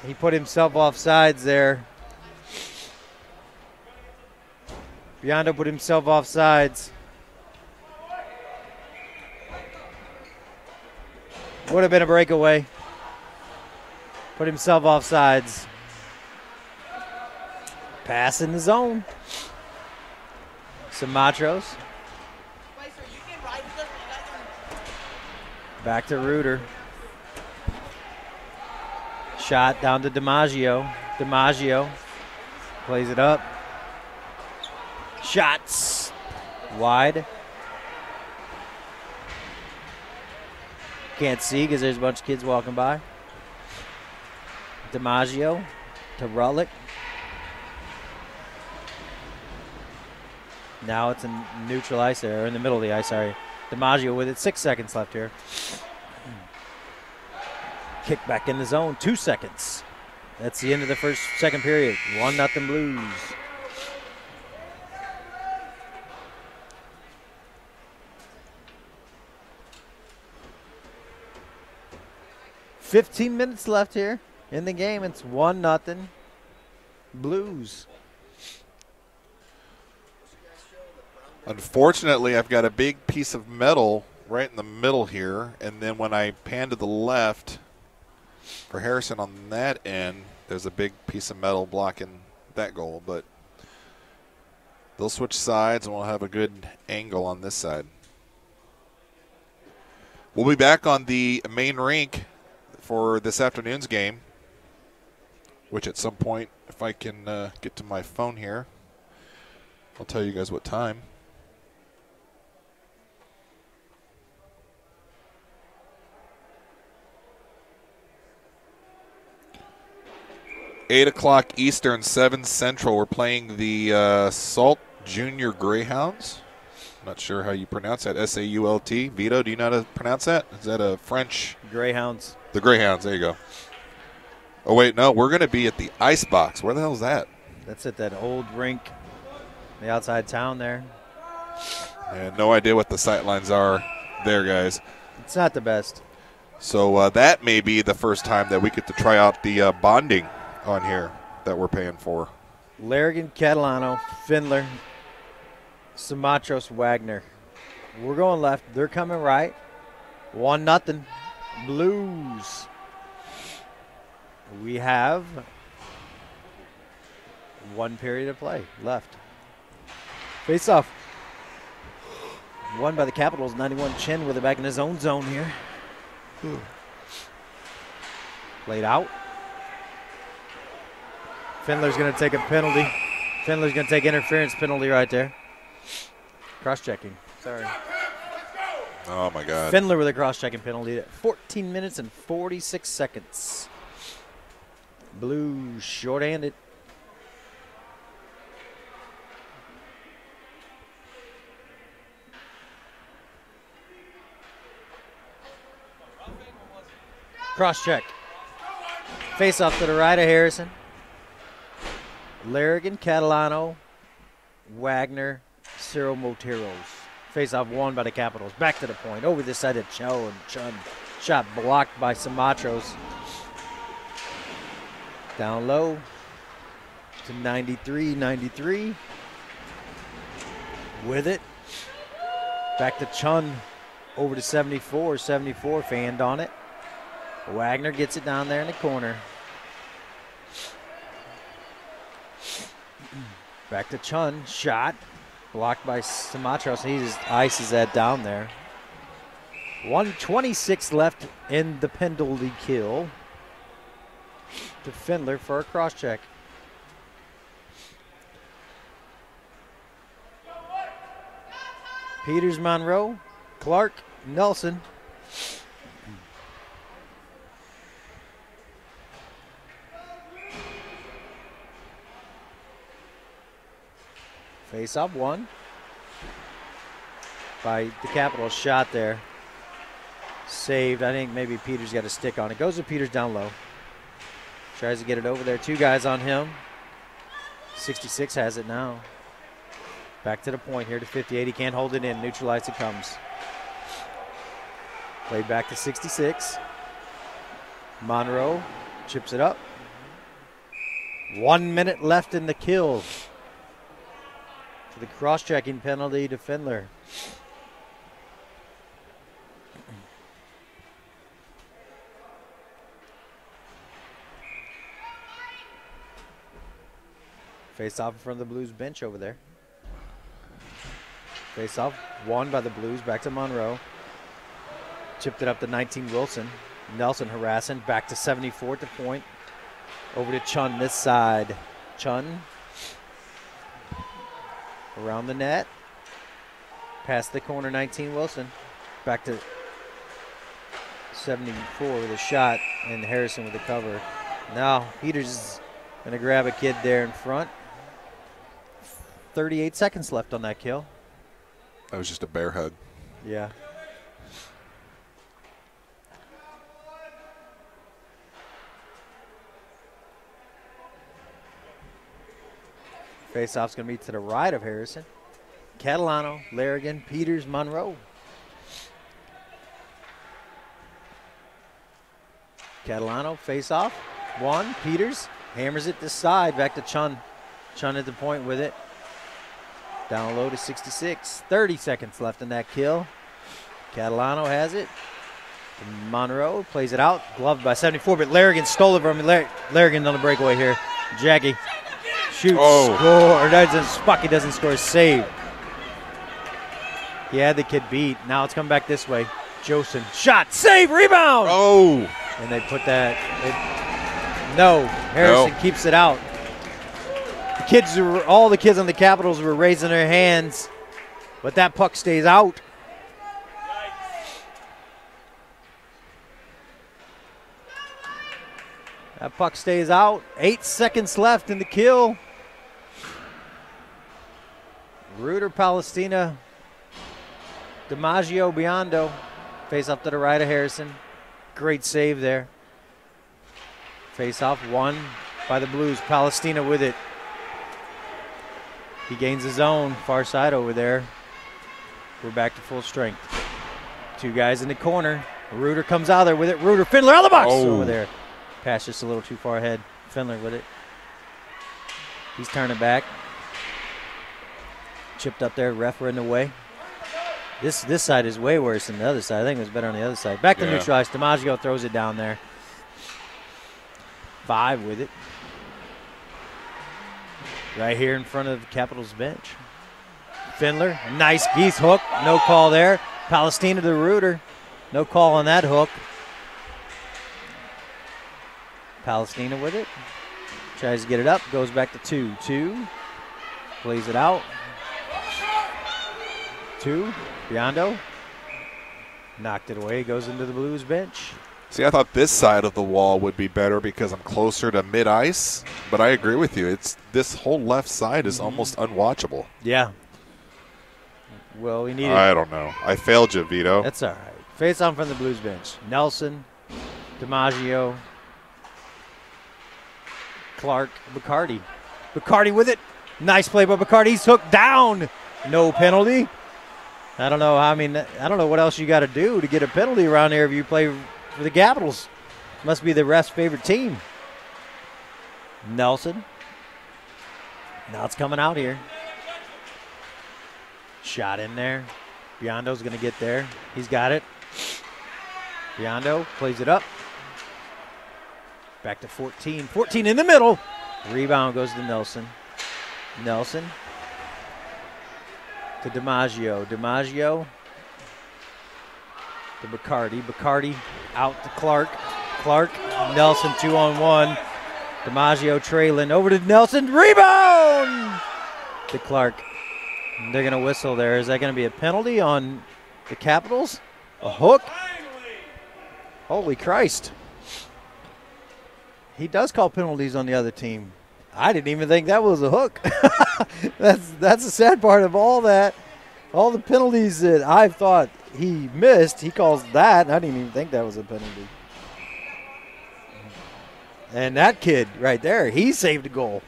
He put himself off sides there. Biondo put himself off sides. Would have been a breakaway. Put himself off sides. Pass in the zone. Simatros. Back to Reuter. Shot down to DiMaggio. DiMaggio plays it up. Shots wide. Can't see because there's a bunch of kids walking by. DiMaggio to Rutlick. Now it's in neutral ice there, or in the middle of the ice, sorry. DiMaggio with it, 6 seconds left here. Kick back in the zone, 2 seconds. That's the end of the second period. 1-0 Blues. $15 minutes left here in the game. It's 1-0 Blues. Unfortunately, I've got a big piece of metal right in the middle here, and then when I pan to the left for Harrison on that end, there's a big piece of metal blocking that goal, but they'll switch sides and we'll have a good angle on this side. We'll be back on the main rink for this afternoon's game, which at some point, if I can get to my phone here, I'll tell you guys what time. Eight o'clock Eastern, 7 Central. We're playing the Salt Junior Greyhounds. Not sure how you pronounce that. S-A-U-L-T. Vito, do you know how to pronounce that? Is that a French? Greyhounds. The Greyhounds. There you go. Oh, wait, no. We're going to be at the Ice Box. Where the hell is that? That's at that old rink, the outside town there. And no idea what the sight lines are there, guys. It's not the best. So that may be the first time that we get to try out the bonding on here that we're paying for. Larrigan, Catalano, Findler, Simatros, Wagner. We're going left. They're coming right. 1-0 Blues. We have 1 period of play left. Face off. Won by the Capitals. 91 Chin with it back in his own zone here. Played out. Findler's going to take a penalty. Findler's going to take interference penalty right there. Cross-checking. Sorry. Oh, my God. Findler with a cross-checking penalty at 14 minutes and 46 seconds. Blues short-handed. Cross-check. Face-off to the right of Harrison. Larrigan, Catalano, Wagner, Cyril Moteros. Face-off won by the Capitals. Back to the point. Over this side of Cho and Chun. Shot blocked by Simatros. Down low to 93. With it. Back to Chun. Over to 74. 74 fanned on it. Wagner gets it down there in the corner. Back to Chun. Shot. Blocked by Simatros. He just ices that down there. 1:26 left in the penalty kill. To Findler for a cross check. Peters, Monroe, Clark, Nelson. Face off one. By the Capitals, shot there. Saved. I think maybe Peters got a stick on it. Goes to Peters down low. Tries to get it over there. 2 guys on him. 66 has it now. Back to the point here to 58. He can't hold it in. Neutralized it comes. Played back to 66. Monroe chips it up. 1 minute left in the kill. For the cross-checking penalty to Findler. Face off in front of the Blues bench over there. Face off, won by the Blues, back to Monroe. Chipped it up to 19 Wilson. Nelson harassing, back to 74 at the point. Over to Chun this side. Chun around the net. Past the corner, 19 Wilson. Back to 74 with a shot, and Harrison with the cover. Now Peters is going to grab a kid there in front. 38 seconds left on that kill. That was just a bear hug. Yeah. Face-off's going to be to the right of Harrison. Catalano, Larrigan, Peters, Monroe. Catalano, face-off. One, Peters hammers it this side, back to Chun. Chun at the point with it. Down low to 66. 30 seconds left in that kill. Catalano has it. Monroe plays it out. Gloved by 74, but Larrigan stole it from him. Larrigan on the breakaway here. Jackie shoots, score. Spucky doesn't score, save. He had the kid beat. Now it's coming back this way. Josen, shot, save, rebound. Oh. And they put that. Harrison keeps it out. All the kids on the Capitals were raising their hands, but that puck stays out. That puck stays out. 8 seconds left in the kill. Reuter, Palestina, DiMaggio, Biondo. Face up to the right of Harrison. Great save there. Face off, won by the Blues. Palestina with it. He gains his own far side over there. We're back to full strength. 2 guys in the corner. Reuter comes out there with it. Reuter, Findler out of the box over there. Pass just a little too far ahead. Findler with it. He's turning back. Chipped up there. Ref were in the way. This side is way worse than the other side. I think it was better on the other side. Back to neutralize. DiMaggio throws it down there. 5 with it. Right here in front of the Capitals bench. Findler, nice geese hook. No call there. Palestina to Reuter. No call on that hook. Palestina with it. Tries to get it up. Goes back to 2-2. Plays it out. 2. Biondo. Knocked it away. Goes into the Blues bench. See, I thought this side of the wall would be better because I'm closer to mid-ice, but I agree with you. This whole left side is almost unwatchable. Yeah. Well, we needed. I don't know. I failed you, Vito. That's all right. Face on from the Blues bench. Nelson, DiMaggio, Clark, Bacardi. Bacardi with it. Nice play by Bacardi. He's hooked down. No penalty. I don't know. I don't know what else you got to do to get a penalty around here if you play for the Capitals. Must be the ref's favorite team. Nelson. Now it's coming out here. Shot in there. Biondo's going to get there. He's got it. Biondo plays it up. Back to 14. 14 in the middle. Rebound goes to Nelson. Nelson to DiMaggio. DiMaggio to Bacardi. Bacardi out to Clark. Clark, Nelson 2-on-1. DiMaggio trailing over to Nelson. Rebound to Clark. They're going to whistle there. Is that going to be a penalty on the Capitals? A hook. Holy Christ. He does call penalties on the other team. I didn't even think that was a hook. That's the sad part of all that. All the penalties that I thought he missed, he calls that. I didn't even think that was a penalty. And that kid right there, he saved a goal.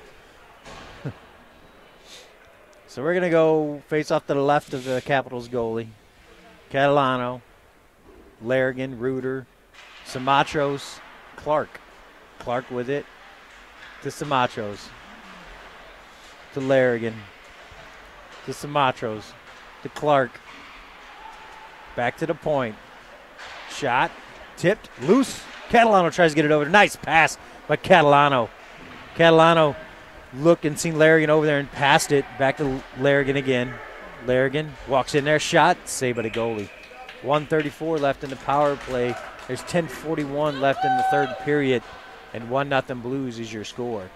So we're going to go face off to the left of the Capitals goalie. Catalano, Larrigan, Reuter, Samatros, Clark. Clark with it to Samatros, to Larrigan, to Samatros, to Clark. Back to the point. Shot, tipped, loose. Catalano tries to get it over. Nice pass by Catalano. Catalano looked and seen Larrigan over there and passed it. Back to Larrigan again. Larrigan walks in there, shot, saved by the goalie. 1:34 left in the power play. There's 10:41 left in the third period, and 1-0 Blues is your score.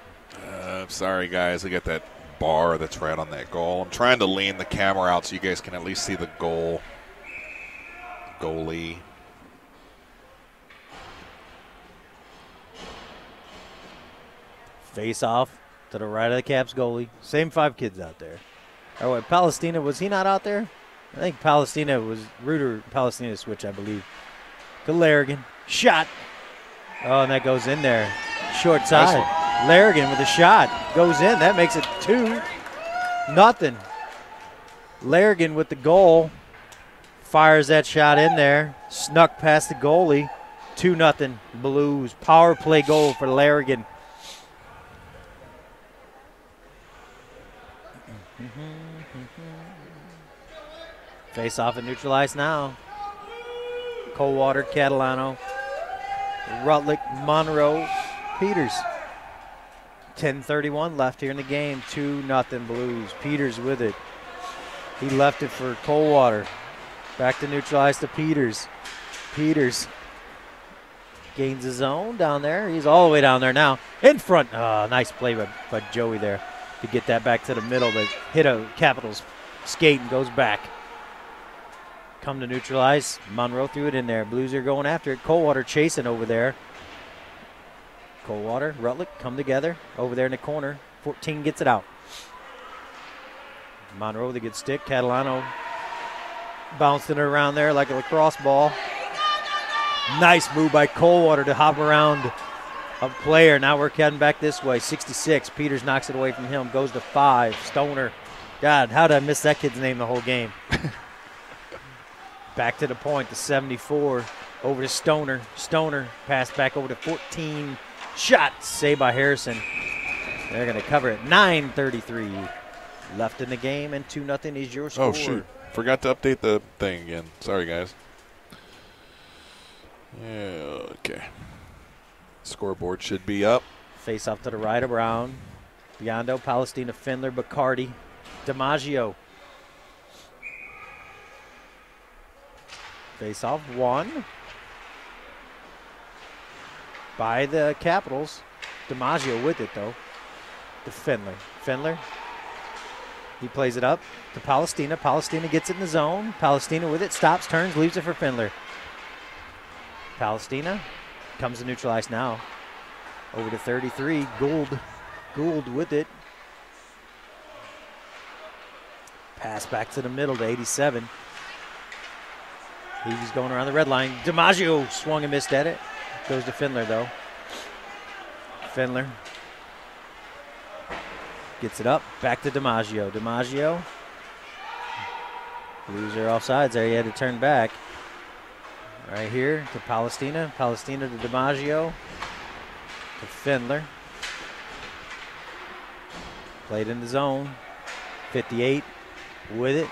Sorry, guys. I got that bar that's right on that goal. I'm trying to lean the camera out so you guys can at least see the goal. Goalie. Face off to the right of the Caps goalie. Same 5 kids out there. Oh, wait, Palestina, was he not out there? I think Palestina was Reuter. Palestina switch, I believe. To Larrigan. Shot. Oh, and that goes in there. Short side. Nice. Larrigan with a shot. Goes in. That makes it 2-0. Larrigan with the goal. Fires that shot in there. Snuck past the goalie. 2-0 Blues. Power play goal for Larrigan. Face off and neutralized now. Coldwater, Catalano, Rutlick, Monroe, Peters. 10:31 left here in the game. 2-0 Blues. Peters with it. He left it for Coldwater. Back to neutralize to Peters. Peters gains his own down there. He's all the way down there now. In front. Oh, nice play by Joey there to get that back to the middle, but hit a Capitals skate and goes back. Come to neutralize. Monroe threw it in there. Blues are going after it. Coldwater chasing over there. Coldwater, Rutlick come together over there in the corner. 14 gets it out. Monroe with a good stick. Catalano bouncing it around there like a lacrosse ball. Nice move by Coldwater to hop around a player. Now we're heading back this way. 66. Peters knocks it away from him. Goes to 5. Stoner. God, how did I miss that kid's name the whole game? Back to the point, to 74. Over to Stoner. Stoner passed back over to 14. Shot saved by Harrison. They're going to cover it. 9:33 left in the game, and 2-0 is your score. Oh, shoot. Forgot to update the thing again. Sorry, guys. Yeah, okay. Scoreboard should be up. Face off to the right of Brown. Biondo, Palestina, Findler, Bacardi, DiMaggio. Face off 1 by the Capitals. DiMaggio with it, though, to Findler. Findler, he plays it up to Palestina. Palestina gets it in the zone. Palestina with it, stops, turns, leaves it for Findler. Palestina comes to neutralize now. Over to 33, Gould with it. Pass back to the middle to 87. He's going around the red line. DiMaggio swung and missed at it. Goes to Findler, though. Findler gets it up. Back to DiMaggio. DiMaggio. Blues are offsides there. He had to turn back. Right here to Palestina. Palestina to DiMaggio. To Findler. Played in the zone. 58 with it.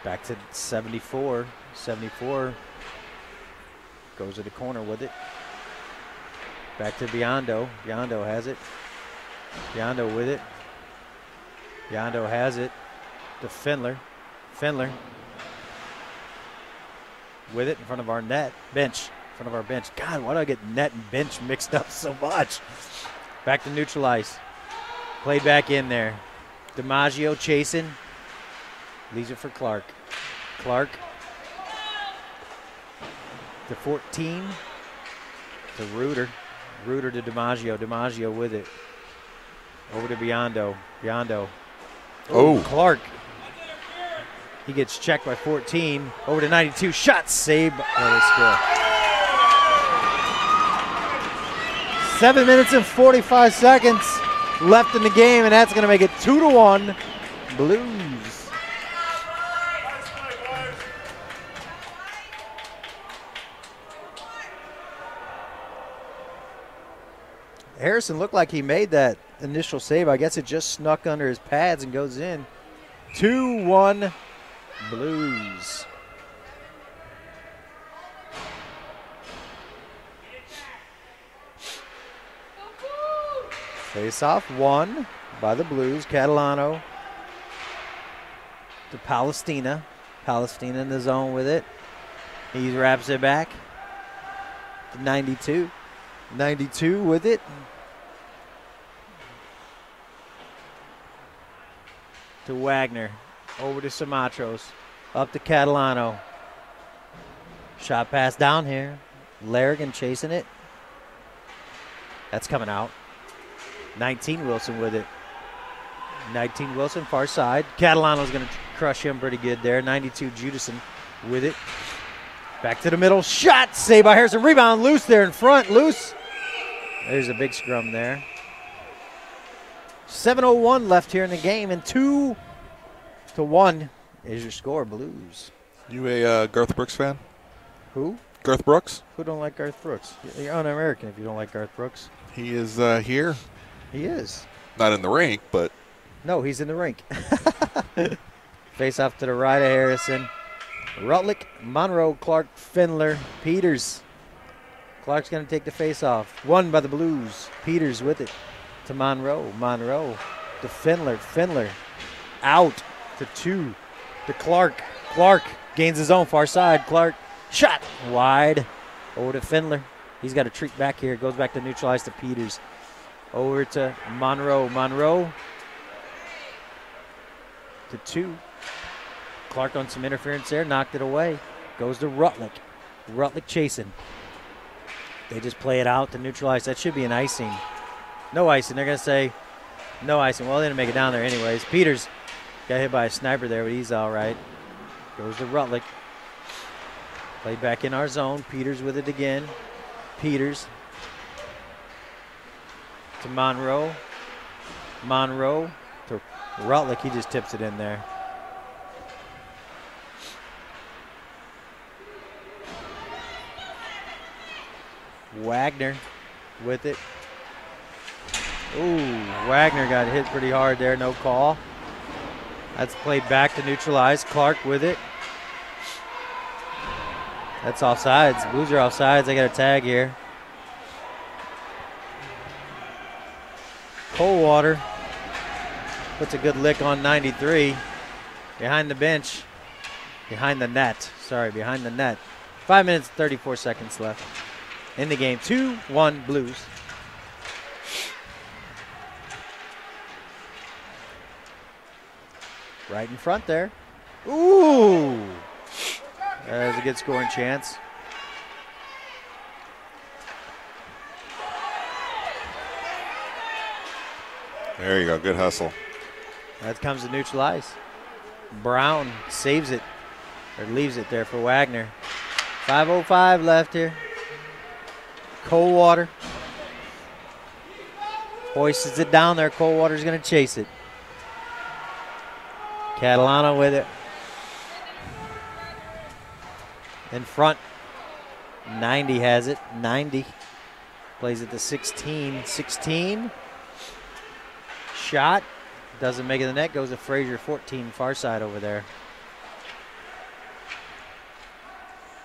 Back to 74. 74 goes to the corner with it. Back to Biondo. Biondo has it. Biondo with it. Biondo has it to Findler. Findler with it in front of our net. Bench. In front of our bench. God, why do I get net and bench mixed up so much? Back to neutralize. Played back in there. DiMaggio chasing. Leaves it for Clark. Clark to 14 to Reuter. Reuter to DiMaggio. DiMaggio with it. Over to Biondo. Biondo. Oh. Clark. He gets checked by 14. Over to 92. Shot save. They score. 7 minutes and 45 seconds left in the game, and that's going to make it 2-1 Blues. Harrison looked like he made that initial save. I guess it just snuck under his pads and goes in. 2-1 Blues. Face off won by the Blues. Catalano to Palestina. Palestina in the zone with it. He wraps it back to 92. 92 with it. To Wagner. Over to Simatros. Up to Catalano. Shot pass down here. Larrigan chasing it. That's coming out. 19 Wilson with it. 19 Wilson, far side. Catalano's going to crush him pretty good there. 92 Judison with it. Back to the middle. Shot saved by Harrison. Rebound loose there in front. Loose. There's a big scrum there. 7:01 left here in the game, and 2-1 is your score, Blues. You a Garth Brooks fan? Who? Garth Brooks? Who don't like Garth Brooks? You're un-American if you don't like Garth Brooks. He is here. He is. Not in the rink, but. No, he's in the rink. Face off to the right of Harrison. Rutlick, Monroe, Clark, Findler, Peters. Clark's going to take the face off. Won by the Blues. Peters with it to Monroe. Monroe to Findler. Findler out to 2 to Clark. Clark gains his own far side. Clark shot wide over to Findler. He's got a treat back here. Goes back to neutralize to Peters. Over to Monroe. Monroe to 2. Clark on some interference there. Knocked it away. Goes to Rutlick. Rutlick chasing. They just play it out to neutralize. That should be an icing. No icing. They're going to say no icing. Well, they didn't make it down there anyways. Peters got hit by a sniper there, but he's all right. Goes to Rutlick. Played back in our zone. Peters with it again. Peters to Monroe. Monroe to Rutlick. He just tips it in there. Wagner with it. Ooh, Wagner got hit pretty hard there. No call. That's played back to neutralize. Clark with it. That's offsides. Blues are offsides. They got a tag here. Coldwater puts a good lick on 93. Behind the bench. Behind the net. Sorry, behind the net. 5 minutes, 34 seconds left in the game. 2-1 Blues. Right in front there. Ooh. There's a good scoring chance. There you go. Good hustle. That comes to neutralize. Brown saves it, or leaves it there for Wagner. 5:05 left here. Coldwater hoists it down there. Coldwater's going to chase it. Catalano with it. In front. 90 has it. 90 plays it to 16. 16. Shot. Doesn't make it in the net. Goes to Frazier. 14 far side over there.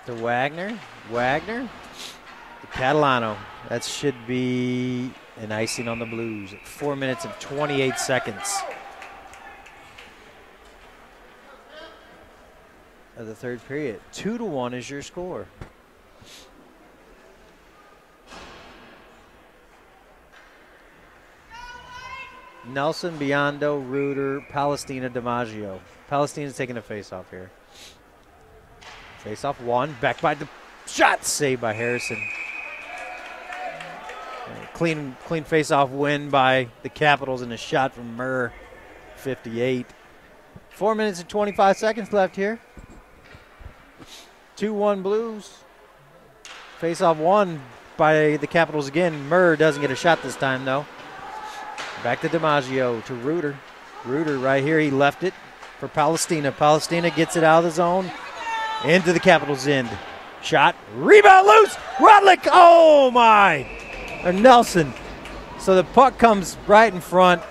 To Wagner. Wagner. To Catalano. That should be an icing on the Blues. 4 minutes and 28 seconds of the third period. 2-1 is your score. Nelson, Biondo, Reuter, Palestina, DiMaggio. Palestina's taking a face off here. Face off one. Back by the shot. Saved by Harrison. Clean face off win by the Capitals and a shot from Murr. 58. 4 minutes and 25 seconds left here. 2-1 Blues. Face off one by the Capitals again. Murr doesn't get a shot this time, though. Back to DiMaggio to Reuter. Reuter right here. He left it for Palestina. Palestina gets it out of the zone into the Capitals' end. Shot. Rebound loose. Rutlick. Oh, my. Or Nelson. So the puck comes right in front.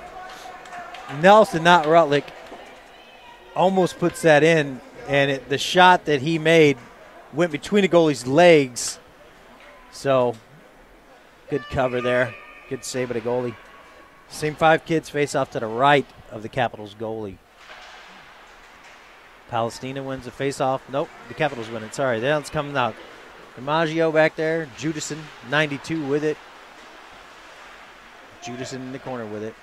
Nelson, not Rutlick, almost puts that in. And the shot that he made went between the goalie's legs. So, good cover there. Good save by the goalie. Same 5 kids face off to the right of the Capitals goalie. Palestina wins the face-off. Nope, the Capitals win it. Sorry, that's coming out. DiMaggio back there. Judison, 92 with it. Judison in the corner with it.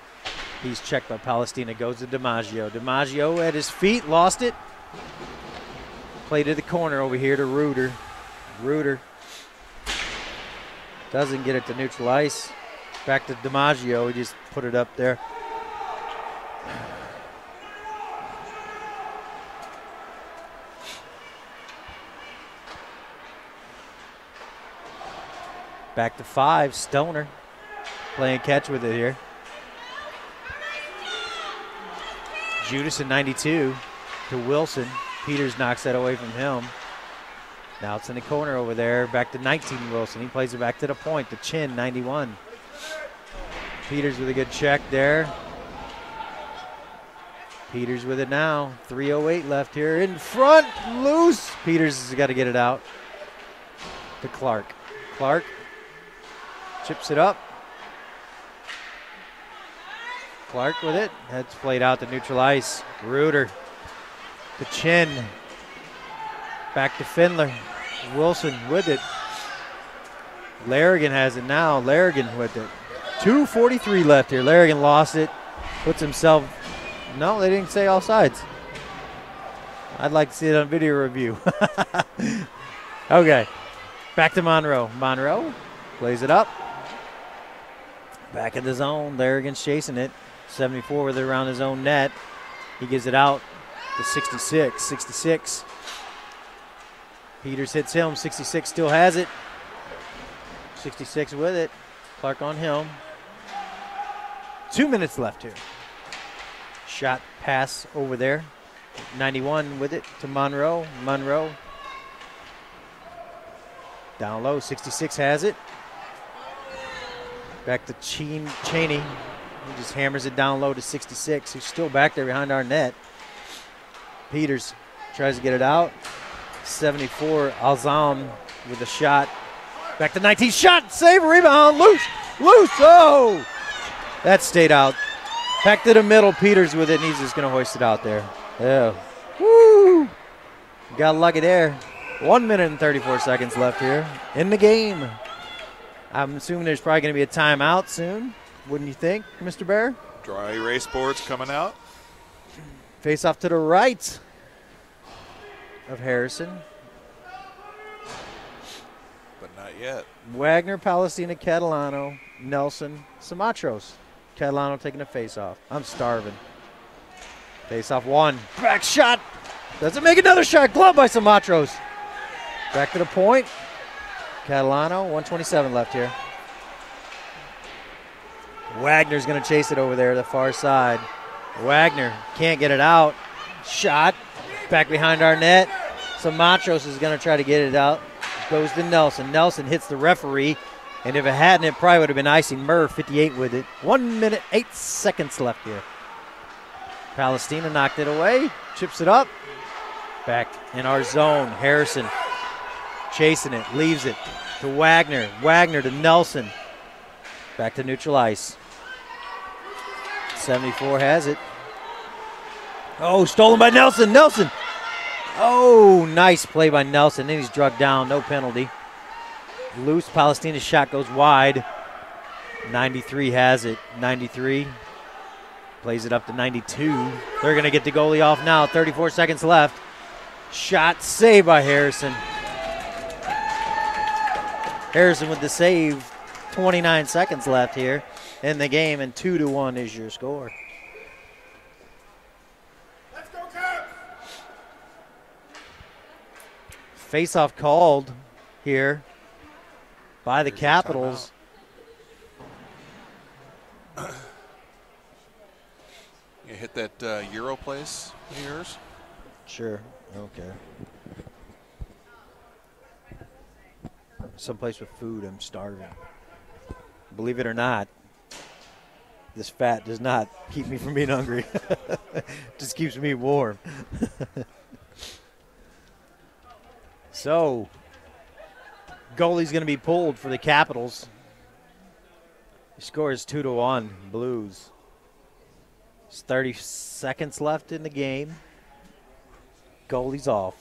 He's checked by Palestina. Goes to DiMaggio. DiMaggio at his feet. Lost it. Play to the corner over here to Reuter. Reuter doesn't get it to neutral ice. Back to DiMaggio. He just put it up there. Back to 5. Stoner playing catch with it here. Judas in 92 to Wilson. Peters knocks that away from him. Now it's in the corner over there. Back to 19 Wilson. He plays it back to the point. The Chin, 91. Peters with a good check there. Peters with it now. 3:08 left here. In front. Loose. Peters has got to get it out to Clark. Clark chips it up. Clark with it. That's played out to neutral ice. Reuter. The Chin. Back to Findler. Wilson with it. Larrigan has it now. Larrigan with it. 2:43 left here. Larrigan lost it. Puts himself. No, they didn't say all sides. I'd like to see it on video review. Okay. Back to Monroe. Monroe plays it up. Back in the zone. Larrigan's chasing it. 74 with it around his own net. He gives it out to 66. 66. Peters hits him. 66 still has it. 66 with it. Clark on him. 2 minutes left here. Shot pass over there. 91 with it to Monroe. Monroe. Down low. 66 has it. Back to Cheney. He just hammers it down low to 66, who's still back there behind our net. Peters tries to get it out. 74, Alzam with a shot. Back to 19, shot, save, rebound, loose, oh! That stayed out. Back to the middle, Peters with it, and he's just going to hoist it out there. Yeah. Woo! Got lucky there. 1 minute and 34 seconds left here in the game. I'm assuming there's probably going to be a timeout soon. Wouldn't you think, Mr. Bear? Dry erase boards coming out. Face off to the right of Harrison. But not yet. Wagner, Palestina, Catalano, Nelson, Samatros. Catalano taking a face off. I'm starving. Face off one. Back shot. Doesn't make another shot. Glove by Samatros. Back to the point. Catalano, 1:27 left here. Wagner's going to chase it over there to the far side. Wagner can't get it out. Shot back behind our net. Samatros is going to try to get it out. Goes to Nelson. Nelson hits the referee, and if it hadn't, it probably would have been icing. Murr, 58 with it. 1 minute, 8 seconds left here. Palestina knocked it away. Chips it up. Back in our zone. Harrison chasing it. Leaves it to Wagner. Wagner to Nelson. Back to neutral ice. 74 has it. Oh, stolen by Nelson. Nelson. Oh, nice play by Nelson. Then he's drugged down. No penalty. Loose. Palestina's shot goes wide. 93 has it. 93 plays it up to 92. They're going to get the goalie off now. 34 seconds left. Shot saved by Harrison. Harrison with the save. 29 seconds left here in the game, and 2-1 is your score. Let's go, Cubs! Face-off called here by the Capitals. You hit that Euro place of yours? Sure. Okay. Someplace with food. I'm starving. Believe it or not, this fat does not keep me from being hungry. Just keeps me warm. So, goalie's going to be pulled for the Capitals. The score is 2-1, Blues. There's 30 seconds left in the game. Goalie's off.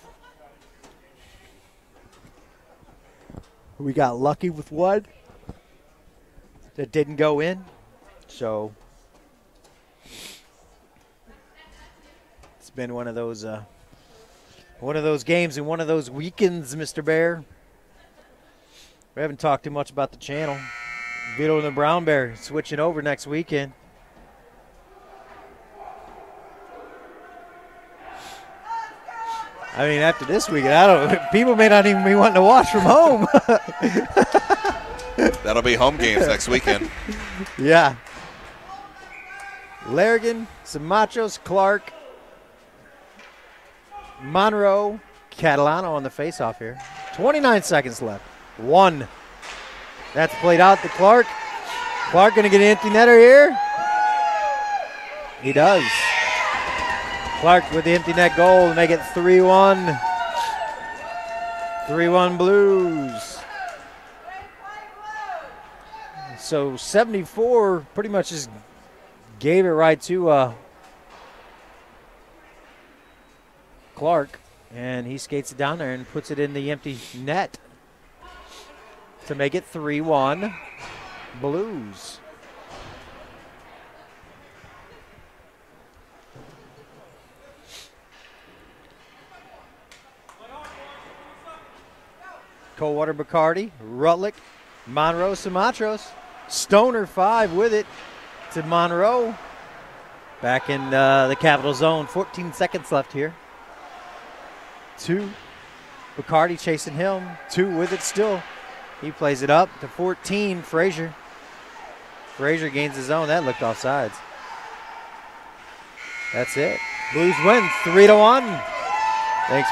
We got lucky with one that didn't go in. So it's been one of those games and one of those weekends, Mr. Bear. We haven't talked too much about the channel. Vito and the Brown Bear switching over next weekend. I mean, after this weekend, people may not even be wanting to watch from home. That'll be home games next weekend. Yeah. Larrigan, Samachos, Clark, Monroe, Catalano on the faceoff here. 29 seconds left. 1. That's played out to Clark. Clark going to get an empty netter here. He does. Clark with the empty net goal to make it 3-1. 3-1 Blues. So 74 pretty much just gave it right to Clark. And he skates it down there and puts it in the empty net to make it 3-1 Blues. Coldwater, Bacardi, Rutlick, Monroe, Sumatros. Stoner 5 with it to Monroe. Back in the Capital zone. 14 seconds left here. 2. Bacardi chasing him. 2 with it still. He plays it up to 14. Frazier. Frazier gains his own. That looked offsides. That's it. Blues win 3-1.